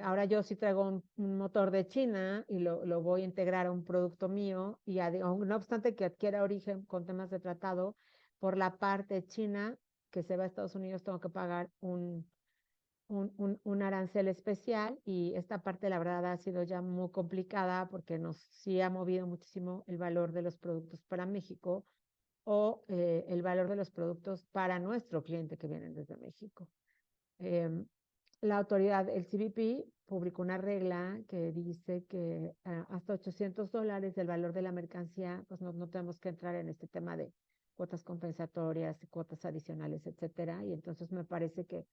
Ahora yo sí traigo un motor de China y lo voy a integrar a un producto mío y no obstante que adquiera origen con temas de tratado, por la parte china que se va a Estados Unidos tengo que pagar un arancel especial y esta parte la verdad ha sido ya muy complicada porque nos sí ha movido muchísimo el valor de los productos para México o el valor de los productos para nuestro cliente que vienen desde México. la autoridad, el CBP, publicó una regla que dice que hasta $800 del valor de la mercancía, pues no tenemos que entrar en este tema de cuotas compensatorias, cuotas adicionales, etcétera. Y entonces me parece que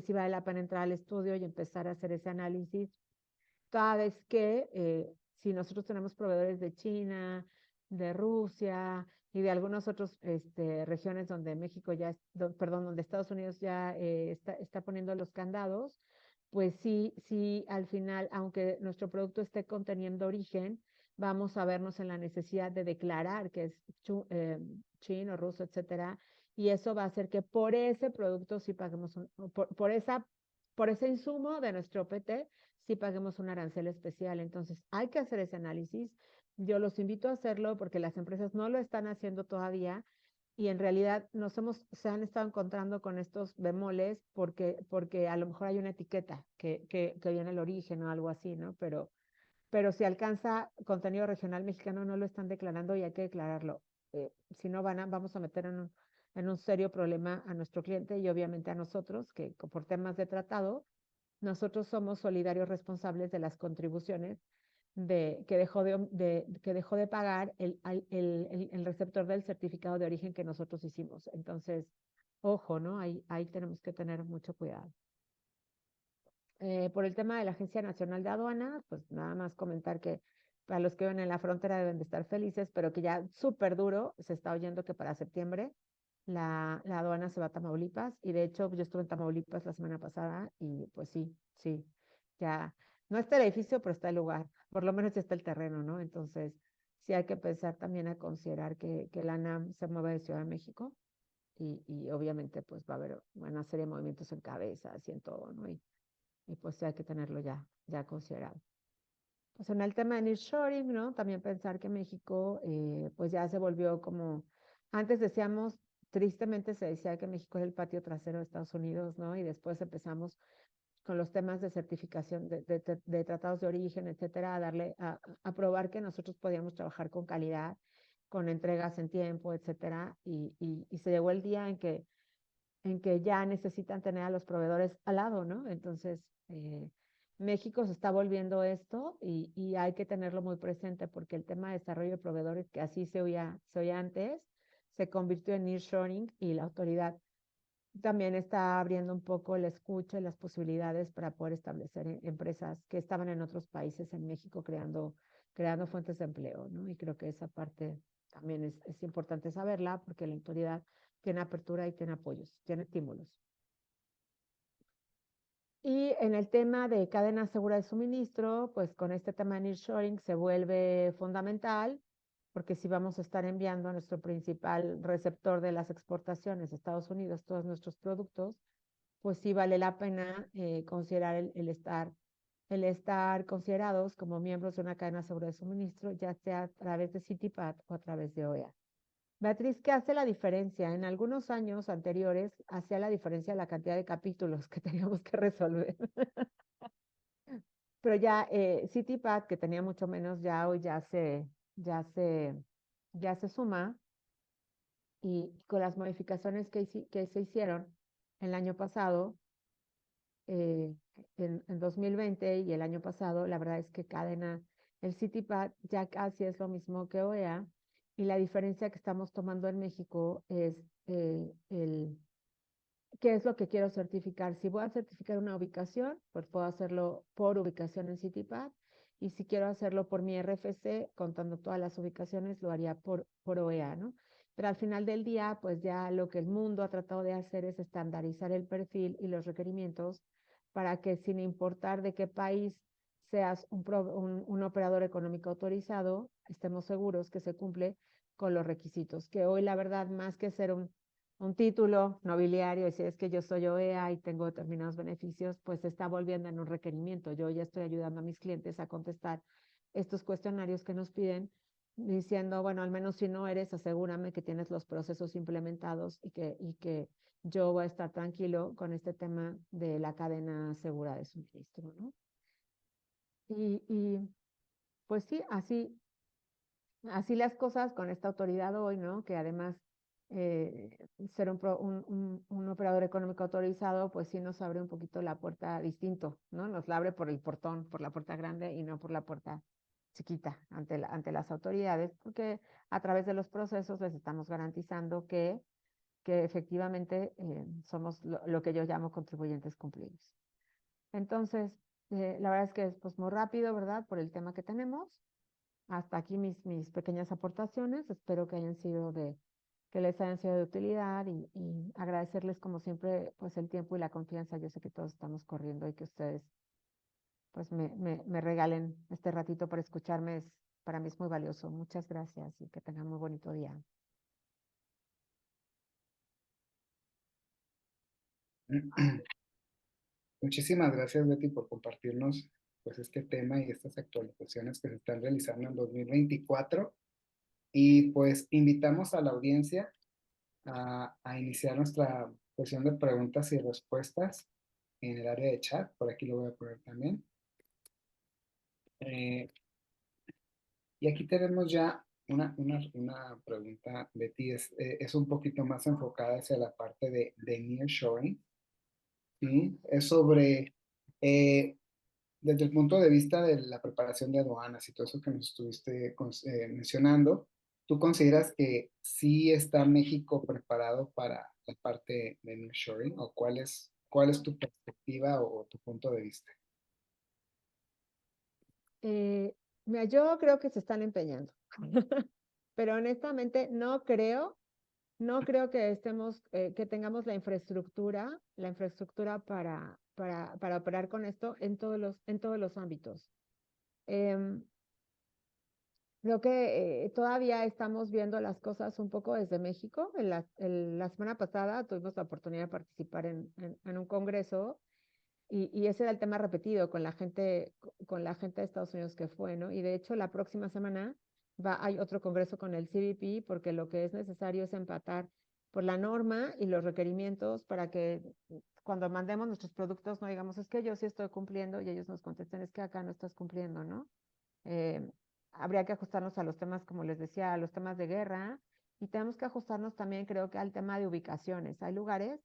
sí vale la pena entrar al estudio y empezar a hacer ese análisis toda vez que si nosotros tenemos proveedores de China, de Rusia y de algunas otras regiones donde México ya, perdón, donde Estados Unidos ya está poniendo los candados, pues sí, sí, al final, aunque nuestro producto esté conteniendo origen, vamos a vernos en la necesidad de declarar que es chino, ruso, etcétera, y eso va a hacer que por ese producto sí paguemos, por ese insumo de nuestro PT, si paguemos un arancel especial. Entonces, hay que hacer ese análisis. Yo los invito a hacerlo porque las empresas no lo están haciendo todavía y en realidad se han estado encontrando con estos bemoles porque a lo mejor hay una etiqueta que viene el origen o algo así, ¿no? Pero si alcanza contenido regional mexicano, no lo están declarando y hay que declararlo. Si no, vamos a meter en un serio problema a nuestro cliente y obviamente a nosotros, que por temas de tratado, nosotros somos solidarios responsables de las contribuciones que dejó de pagar el receptor del certificado de origen que nosotros hicimos. Entonces, ojo, ¿no? Ahí tenemos que tener mucho cuidado. Por el tema de la Agencia Nacional de Aduanas, pues nada más comentar que para los que viven en la frontera deben de estar felices, pero que ya súper duro se está oyendo que para septiembre la aduana se va a Tamaulipas y de hecho yo estuve en Tamaulipas la semana pasada y pues sí, sí, ya no está el edificio, pero está el lugar, por lo menos ya está el terreno, ¿no? Entonces sí hay que pensar también a considerar que la ANAM se mueve de Ciudad de México y obviamente pues va a haber una serie de movimientos en cabezas y en todo, ¿no? Y pues sí hay que tenerlo ya considerado. Pues en el tema de nearshoring, ¿no? También pensar que México, pues ya se volvió como, antes decíamos, tristemente se decía que México es el patio trasero de Estados Unidos, ¿no? Y después empezamos con los temas de certificación de tratados de origen, etcétera, a probar que nosotros podíamos trabajar con calidad, con entregas en tiempo, etcétera. Y se llegó el día en que ya necesitan tener a los proveedores al lado, ¿no? Entonces, México se está volviendo esto y hay que tenerlo muy presente porque el tema de desarrollo de proveedores, que así se oía antes, se convirtió en nearshoring y la autoridad también está abriendo un poco la escucha y las posibilidades para poder establecer empresas que estaban en otros países en México creando fuentes de empleo, ¿no? Y creo que esa parte también es importante saberla porque la autoridad tiene apertura y tiene apoyos, tiene estímulos. Y en el tema de cadena segura de suministro, pues con este tema de nearshoring se vuelve fundamental, porque si vamos a estar enviando a nuestro principal receptor de las exportaciones, Estados Unidos, todos nuestros productos, pues sí vale la pena considerar el estar considerados como miembros de una cadena segura de suministro, ya sea a través de CITIPAT o a través de OEA. Beatriz, ¿qué hace la diferencia? En algunos años anteriores hacía la diferencia la cantidad de capítulos que teníamos que resolver. Pero ya CityPad, que tenía mucho menos, ya hoy ya se, ya se suma y con las modificaciones que se hicieron el año pasado, eh, en 2020 y el año pasado, la verdad es que el CityPad ya casi es lo mismo que OEA y la diferencia que estamos tomando en México es qué es lo que quiero certificar. Si voy a certificar una ubicación, pues puedo hacerlo por ubicación en CityPad y si quiero hacerlo por mi RFC, contando todas las ubicaciones, lo haría por OEA, ¿no? Pero al final del día, pues ya lo que el mundo ha tratado de hacer es estandarizar el perfil y los requerimientos para que sin importar de qué país seas un operador económico autorizado, estemos seguros que se cumple con los requisitos, que hoy la verdad, más que ser un título nobiliario, y si es que yo soy OEA y tengo determinados beneficios, pues se está volviendo en un requerimiento. Yo ya estoy ayudando a mis clientes a contestar estos cuestionarios que nos piden, diciendo, bueno, al menos si no eres, asegúrame que tienes los procesos implementados y que yo voy a estar tranquilo con este tema de la cadena segura de suministro, ¿no? Y pues sí, así las cosas con esta autoridad hoy, ¿no? Que además ser un operador económico autorizado, pues sí nos abre un poquito la puerta distinto, ¿no? Nos la abre por el portón, por la puerta grande y no por la puerta chiquita ante las autoridades, porque a través de los procesos les estamos garantizando que efectivamente somos lo que yo llamo contribuyentes cumplidos. Entonces, la verdad es que es pues, muy rápido, ¿verdad? Por el tema que tenemos. Hasta aquí mis pequeñas aportaciones. Espero que les hayan sido de utilidad y agradecerles como siempre pues el tiempo y la confianza. Yo sé que todos estamos corriendo y que ustedes pues me regalen este ratito para escucharme. Para mí es muy valioso. Muchas gracias y que tengan muy bonito día. Muchísimas gracias, Betty, por compartirnos pues este tema y estas actualizaciones que se están realizando en 2024. Y pues invitamos a la audiencia a iniciar nuestra sesión de preguntas y respuestas en el área de chat. Por aquí lo voy a poner también. Eh, y aquí tenemos ya una pregunta, Betty, es un poquito más enfocada hacia la parte de nearshoring, ¿sí? Es sobre, eh, desde el punto de vista de la preparación de aduanas y todo eso que nos estuviste mencionando, ¿tú consideras que sí está México preparado para la parte de nearshoring o cuál es tu perspectiva o tu punto de vista? Eh, Mira, yo creo que se están empeñando, pero honestamente no creo que que tengamos la infraestructura para operar con esto en todos los ámbitos. Em, Creo que todavía estamos viendo las cosas un poco desde México. La semana pasada tuvimos la oportunidad de participar en un congreso y ese era el tema repetido con la gente de Estados Unidos que fue, ¿no? Y de hecho la próxima semana hay otro congreso con el CBP porque lo que es necesario es empatar por la norma y los requerimientos para que cuando mandemos nuestros productos no digamos es que yo sí estoy cumpliendo y ellos nos contesten es que acá no estás cumpliendo, ¿no? Eh, Habría que ajustarnos a los temas, como les decía, a los temas de guerra y tenemos que ajustarnos también, creo que al tema de ubicaciones. Hay lugares,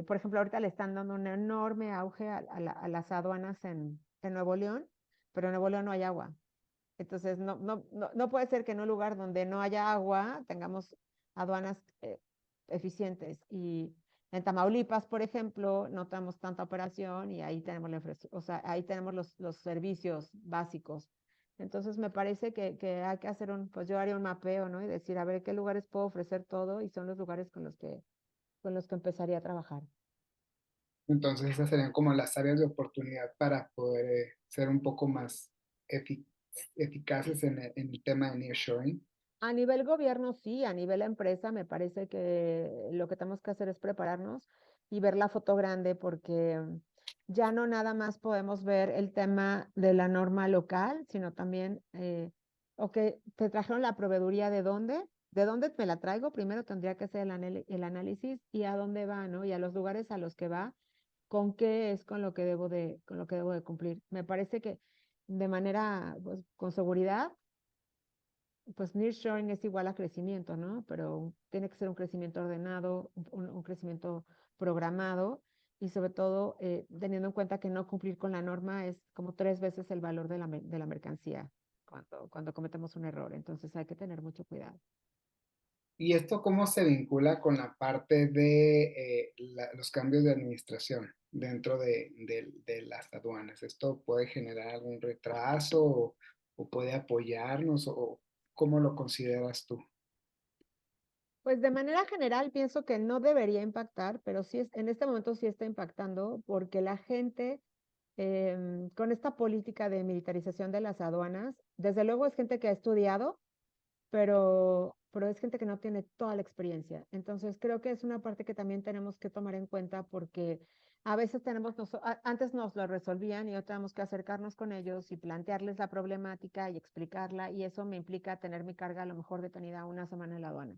por ejemplo, ahorita le están dando un enorme auge a las aduanas en Nuevo León, pero en Nuevo León no hay agua. Entonces, no puede ser que en un lugar donde no haya agua tengamos aduanas eficientes. Y en Tamaulipas, por ejemplo, no tenemos tanta operación y ahí tenemos o sea, ahí tenemos los servicios básicos. Entonces, me parece que hay que hacer pues yo haría un mapeo, ¿no? Y decir, a ver, ¿qué lugares puedo ofrecer todo? Y son los lugares con los que empezaría a trabajar. Entonces esas serían como las áreas de oportunidad para poder ser un poco más efi- eficaces en el tema de nearshoring. A nivel gobierno, sí, a nivel empresa, me parece que lo que tenemos que hacer es prepararnos y ver la foto grande, porque ya no nada más podemos ver el tema de la norma local, sino también, ok, te trajeron la proveeduría de dónde me la traigo, primero tendría que hacer el análisis y a dónde va, ¿no? Y a los lugares a los que va, con qué es con lo que debo de cumplir. Me parece que de manera, pues, con seguridad pues nearshoring es igual a crecimiento, ¿no? Pero tiene que ser un crecimiento ordenado, un crecimiento programado y sobre todo teniendo en cuenta que no cumplir con la norma es como 3 veces el valor de de la mercancía cuando cometemos un error. Entonces hay que tener mucho cuidado. ¿Y esto cómo se vincula con la parte de los cambios de administración dentro de las aduanas? ¿Esto puede generar algún retraso o puede apoyarnos o cómo lo consideras tú? Pues de manera general pienso que no debería impactar, pero sí en este momento sí está impactando porque la gente con esta política de militarización de las aduanas, desde luego es gente que ha estudiado, pero es gente que no tiene toda la experiencia. Entonces, creo que es una parte que también tenemos que tomar en cuenta porque a veces antes nos lo resolvían y ahora tenemos que acercarnos con ellos y plantearles la problemática y explicarla y eso me implica tener mi carga a lo mejor detenida una semana en la aduana.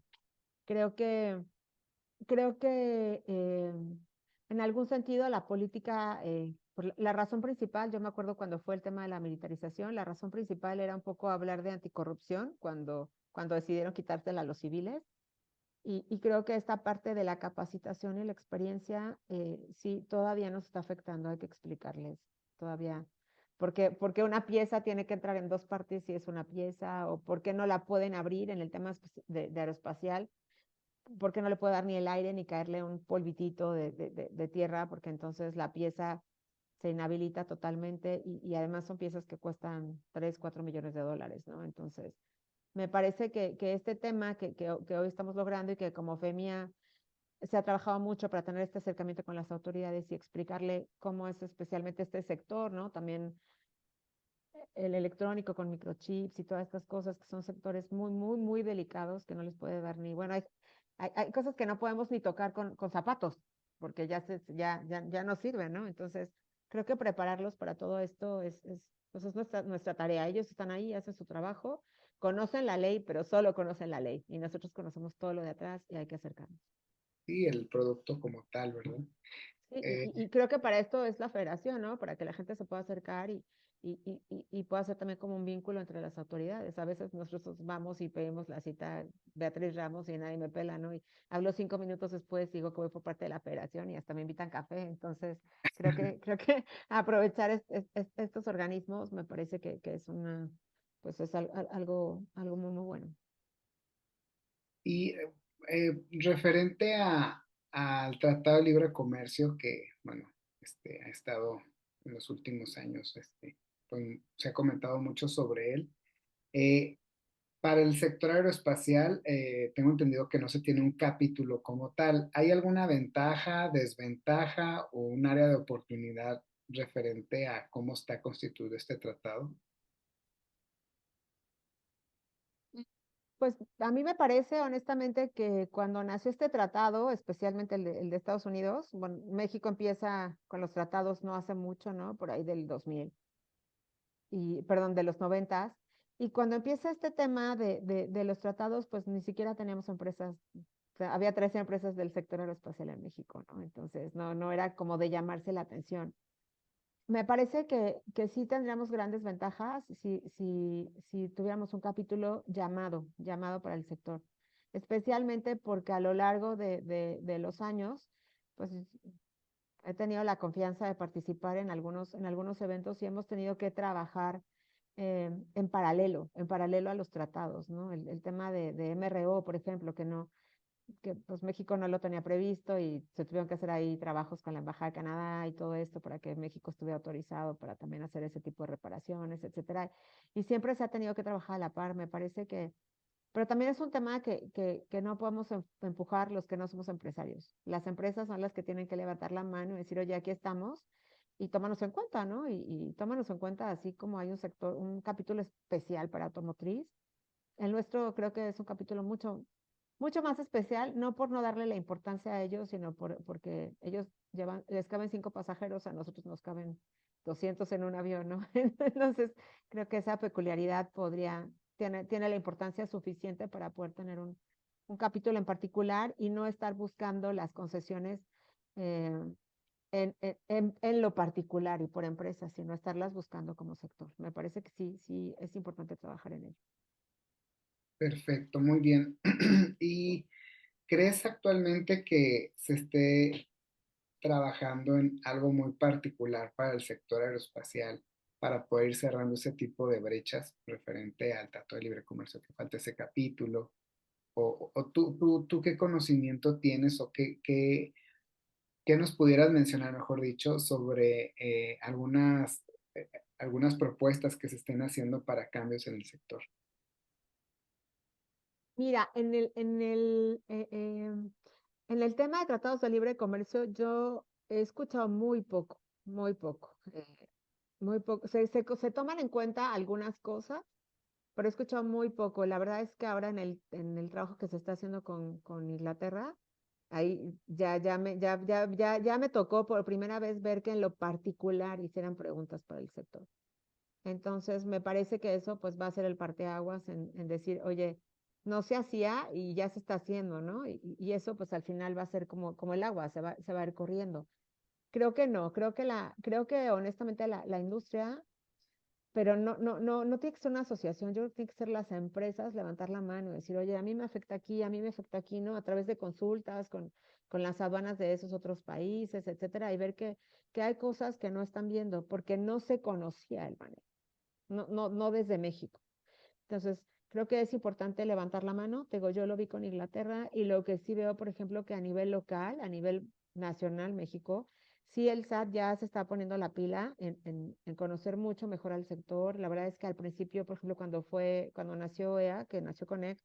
Creo que, creo que en algún sentido la política, por la razón principal, yo me acuerdo cuando fue el tema de la militarización, la razón principal era un poco hablar de anticorrupción cuando decidieron quitársela a los civiles Y creo que esta parte de la capacitación y la experiencia, sí, todavía nos está afectando, hay que explicarles todavía. Porque una pieza tiene que entrar en dos partes si es una pieza, o por qué no la pueden abrir en el tema de aeroespacial, por qué no le puede dar ni el aire ni caerle un polvitito de tierra, porque entonces la pieza se inhabilita totalmente y además son piezas que cuestan 3, 4 millones de dólares, ¿no? Entonces, me parece que este tema que hoy estamos logrando y que como FEMIA se ha trabajado mucho para tener este acercamiento con las autoridades y explicarle cómo es especialmente este sector, ¿no? También el electrónico con microchips y todas estas cosas que son sectores muy, muy, muy delicados que no les puede dar ni, bueno, hay cosas que no podemos ni tocar con zapatos porque ya no sirven, ¿no? Entonces, creo que prepararlos para todo esto pues es nuestra tarea. Ellos están ahí, hacen su trabajo, conocen la ley, pero solo conocen la ley y nosotros conocemos todo lo de atrás y hay que acercarnos. Y el producto como tal, ¿verdad? Sí, Eh, y creo que para esto es la federación, ¿no? Para que la gente se pueda acercar y pueda ser también como un vínculo entre las autoridades. A veces nosotros vamos y pedimos la cita Beatriz Ramos y nadie me pela, ¿no? Y hablo 5 minutos después, digo que voy por parte de la federación y hasta me invitan café. Entonces, creo que aprovechar estos organismos me parece que es pues es algo muy, muy bueno. y referente al Tratado de Libre Comercio que, bueno, ha estado en los últimos años, pues, se ha comentado mucho sobre él. Eh, para el sector aeroespacial, tengo entendido que no se tiene un capítulo como tal. ¿Hay alguna ventaja, desventaja o un área de oportunidad referente a cómo está constituido este tratado? Pues a mí me parece honestamente que cuando nació este tratado, especialmente el de Estados Unidos, bueno, México empieza con los tratados no hace mucho, ¿no? Por ahí del 2000, perdón, de los 90. Y cuando empieza este tema de los tratados, pues ni siquiera teníamos empresas, o sea, había 13 empresas del sector aeroespacial en México, ¿no? Entonces, no era como de llamarse la atención. Me parece que sí tendríamos grandes ventajas si tuviéramos un capítulo llamado para el sector, especialmente porque a lo largo de los años, pues he tenido la confianza de participar en algunos eventos y hemos tenido que trabajar en paralelo a los tratados, ¿no? El tema de MRO, por ejemplo, que pues México no lo tenía previsto y se tuvieron que hacer ahí trabajos con la Embajada de Canadá y todo esto para que México estuviera autorizado para también hacer ese tipo de reparaciones, etcétera. Y siempre se ha tenido que trabajar a la par, me parece pero también es un tema que no podemos empujar los que no somos empresarios. Las empresas son las que tienen que levantar la mano y decir, oye, aquí estamos y tómanos en cuenta, ¿no? Y tómanos en cuenta, así como hay un capítulo especial para automotriz. El nuestro creo que es un capítulo mucho, mucho más especial, no por no darle la importancia a ellos, sino porque ellos les caben 5 pasajeros, a nosotros nos caben 200 en un avión, ¿no? Entonces, creo que esa peculiaridad tiene la importancia suficiente para poder tener un capítulo en particular y no estar buscando las concesiones eh, en lo particular y por empresas, sino estarlas buscando como sector. Me parece que sí es importante trabajar en ello. Perfecto, muy bien. ¿Y crees actualmente que se esté trabajando en algo muy particular para el sector aeroespacial para poder ir cerrando ese tipo de brechas referente al Tratado de Libre Comercio, que falta ese capítulo? O tú qué conocimiento tienes o qué nos pudieras mencionar, mejor dicho, sobre eh, algunas propuestas que se estén haciendo para cambios en el sector? Mira, en el tema de tratados de libre comercio, yo he escuchado muy poco, muy poco, muy poco. Se toman en cuenta algunas cosas, pero he escuchado muy poco. La verdad es que ahora en el trabajo que se está haciendo con Inglaterra, ahí ya me tocó por primera vez ver que en lo particular hicieran preguntas para el sector. Entonces, me parece que eso pues va a ser el parteaguas en decir, oye, no se hacía y ya se está haciendo, ¿no? Y eso pues al final va a ser como el agua, se va a ir corriendo. Creo que no, creo que honestamente la industria pero no tiene que ser una asociación, yo creo que tiene que ser las empresas levantar la mano y decir, oye, a mí me afecta aquí, a mí me afecta aquí, ¿no? A través de consultas con las aduanas de esos otros países, etcétera, y ver que hay cosas que no están viendo, porque no se conocía el manejo, no desde México. Entonces, creo que es importante levantar la mano. Te digo, yo lo vi con Inglaterra y lo que sí veo, por ejemplo, que a nivel local, a nivel nacional, México, sí el SAT ya se está poniendo la pila en conocer mucho mejor al sector. La verdad es que al principio, por ejemplo, cuando nació EA, que nació Conec,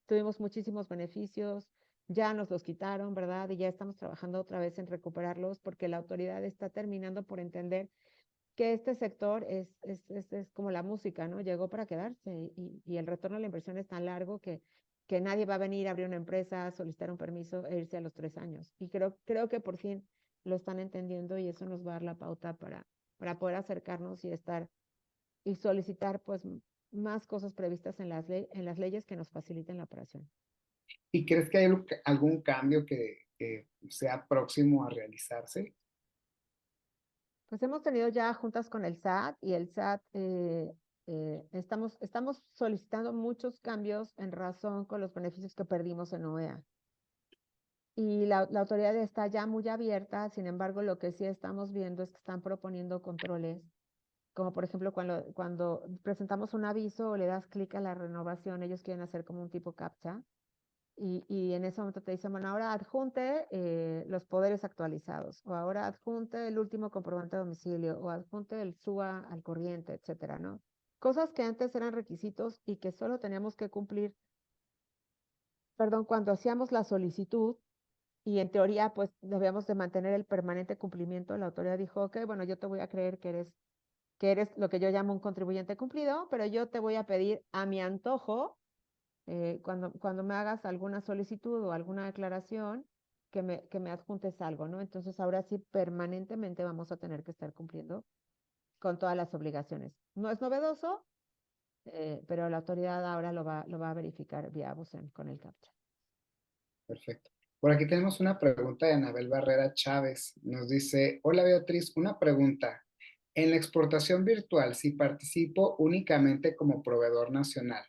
tuvimos muchísimos beneficios, ya nos los quitaron, ¿verdad? Y ya estamos trabajando otra vez en recuperarlos porque la autoridad está terminando por entender que este sector es como la música, ¿no? Llegó para quedarse y el retorno a la inversión es tan largo que nadie va a venir a abrir una empresa, solicitar un permiso e irse a los 3 años. Y creo que por fin lo están entendiendo y eso nos va a dar la pauta para poder acercarnos y estar y solicitar pues más cosas previstas en las leyes que nos faciliten la operación. ¿Y crees que hay algún cambio que sea próximo a realizarse? Pues hemos tenido ya juntas con el SAT y el SAT estamos solicitando muchos cambios en razón con los beneficios que perdimos en OEA. Y la autoridad está ya muy abierta, sin embargo, lo que sí estamos viendo es que están proponiendo controles, como por ejemplo cuando presentamos un aviso o le das clic a la renovación, ellos quieren hacer como un tipo CAPTCHA y en ese momento te dicen, bueno, ahora adjunte los poderes actualizados, o ahora adjunte el último comprobante de domicilio, o adjunte el SUA al corriente, etcétera, ¿no? Cosas que antes eran requisitos y que solo teníamos que cumplir, perdón, cuando hacíamos la solicitud y en teoría pues debíamos de mantener el permanente cumplimiento, la autoridad dijo, ok, bueno, yo te voy a creer que eres lo que yo llamo un contribuyente cumplido, pero yo te voy a pedir a mi antojo cuando me hagas alguna solicitud o alguna declaración, que me adjuntes algo, ¿no? Entonces ahora sí permanentemente vamos a tener que estar cumpliendo con todas las obligaciones. No es novedoso, pero la autoridad ahora lo va a verificar vía BUSEN con el CAPTCHA. Perfecto. Por aquí tenemos una pregunta de Anabel Barrera Chávez. Nos dice, hola Beatriz, una pregunta. En la exportación virtual, si participo únicamente como proveedor nacional,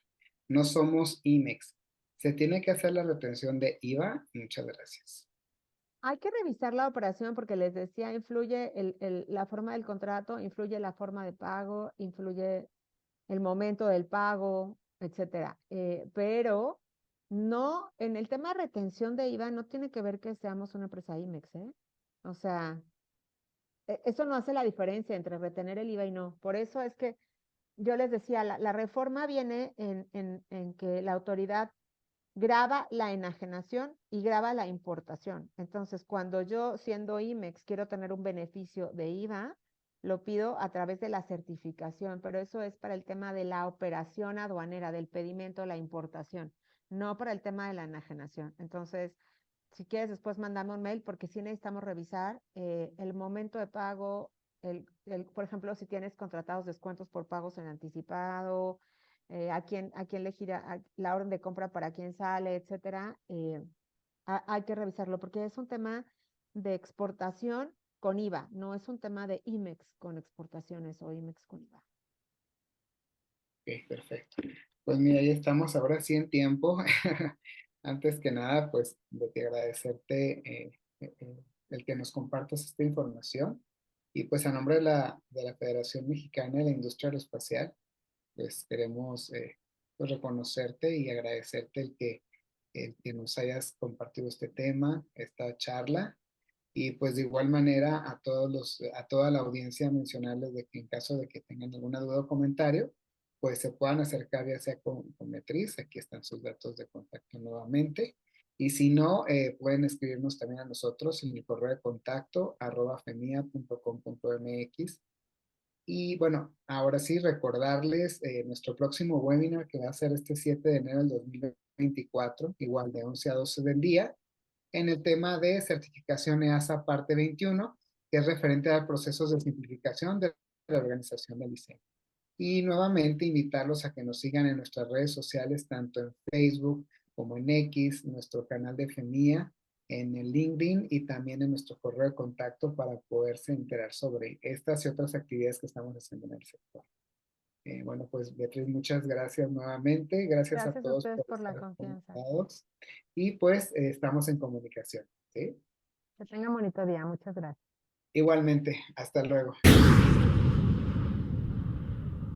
no somos IMEX, ¿se tiene que hacer la retención de IVA? Muchas gracias. Hay que revisar la operación porque les decía, influye la forma del contrato, influye la forma de pago, influye el momento del pago, etcétera. Pero no, en el tema de retención de IVA no tiene que ver que seamos una empresa IMEX, ¿eh? O sea, eso no hace la diferencia entre retener el IVA y no. Por eso es que yo les decía, la reforma viene en que la autoridad graba la enajenación y graba la importación. Entonces, cuando yo, siendo IMEX, quiero tener un beneficio de IVA, lo pido a través de la certificación, pero eso es para el tema de la operación aduanera, del pedimento, la importación, no para el tema de la enajenación. Entonces, si quieres, después mandame un mail porque sí necesitamos revisar el momento de pago, por ejemplo, si tienes contratados descuentos por pagos en anticipado, a quién le gira la orden de compra para quién sale, etcétera. Hay que revisarlo porque es un tema de exportación con IVA, no es un tema de IMEX con exportaciones o IMEX con IVA. Ok, perfecto. Pues mira, ya estamos ahora sí en tiempo. Antes que nada, pues de que agradecerte el que nos compartas esta información. Y pues a nombre de la Federación Mexicana de la Industria Aeroespacial, pues queremos pues, reconocerte y agradecerte el que nos hayas compartido este tema, esta charla. Y pues de igual manera a toda la audiencia mencionarles de que en caso de que tengan alguna duda o comentario, pues se puedan acercar ya sea con Beatriz, aquí están sus datos de contacto nuevamente. Y si no, pueden escribirnos también a nosotros en el correo de contacto @femia.com.mx. Y bueno, ahora sí, recordarles nuestro próximo webinar que va a ser este 7 de enero del 2024, igual de 11 a 12 del día, en el tema de certificación EASA parte 21, que es referente a procesos de simplificación de la organización del diseño. Y nuevamente invitarlos a que nos sigan en nuestras redes sociales, tanto en Facebook como en X, nuestro canal de FEMIA, en el LinkedIn y también en nuestro correo de contacto para poderse enterar sobre estas y otras actividades que estamos haciendo en el sector. Bueno, pues Beatriz, muchas gracias nuevamente. Gracias a Gracias a todos ustedes por por la estar confianza. conectados. Y pues estamos en comunicación, ¿sí? Que tengan bonito día. Muchas gracias. Igualmente, hasta luego.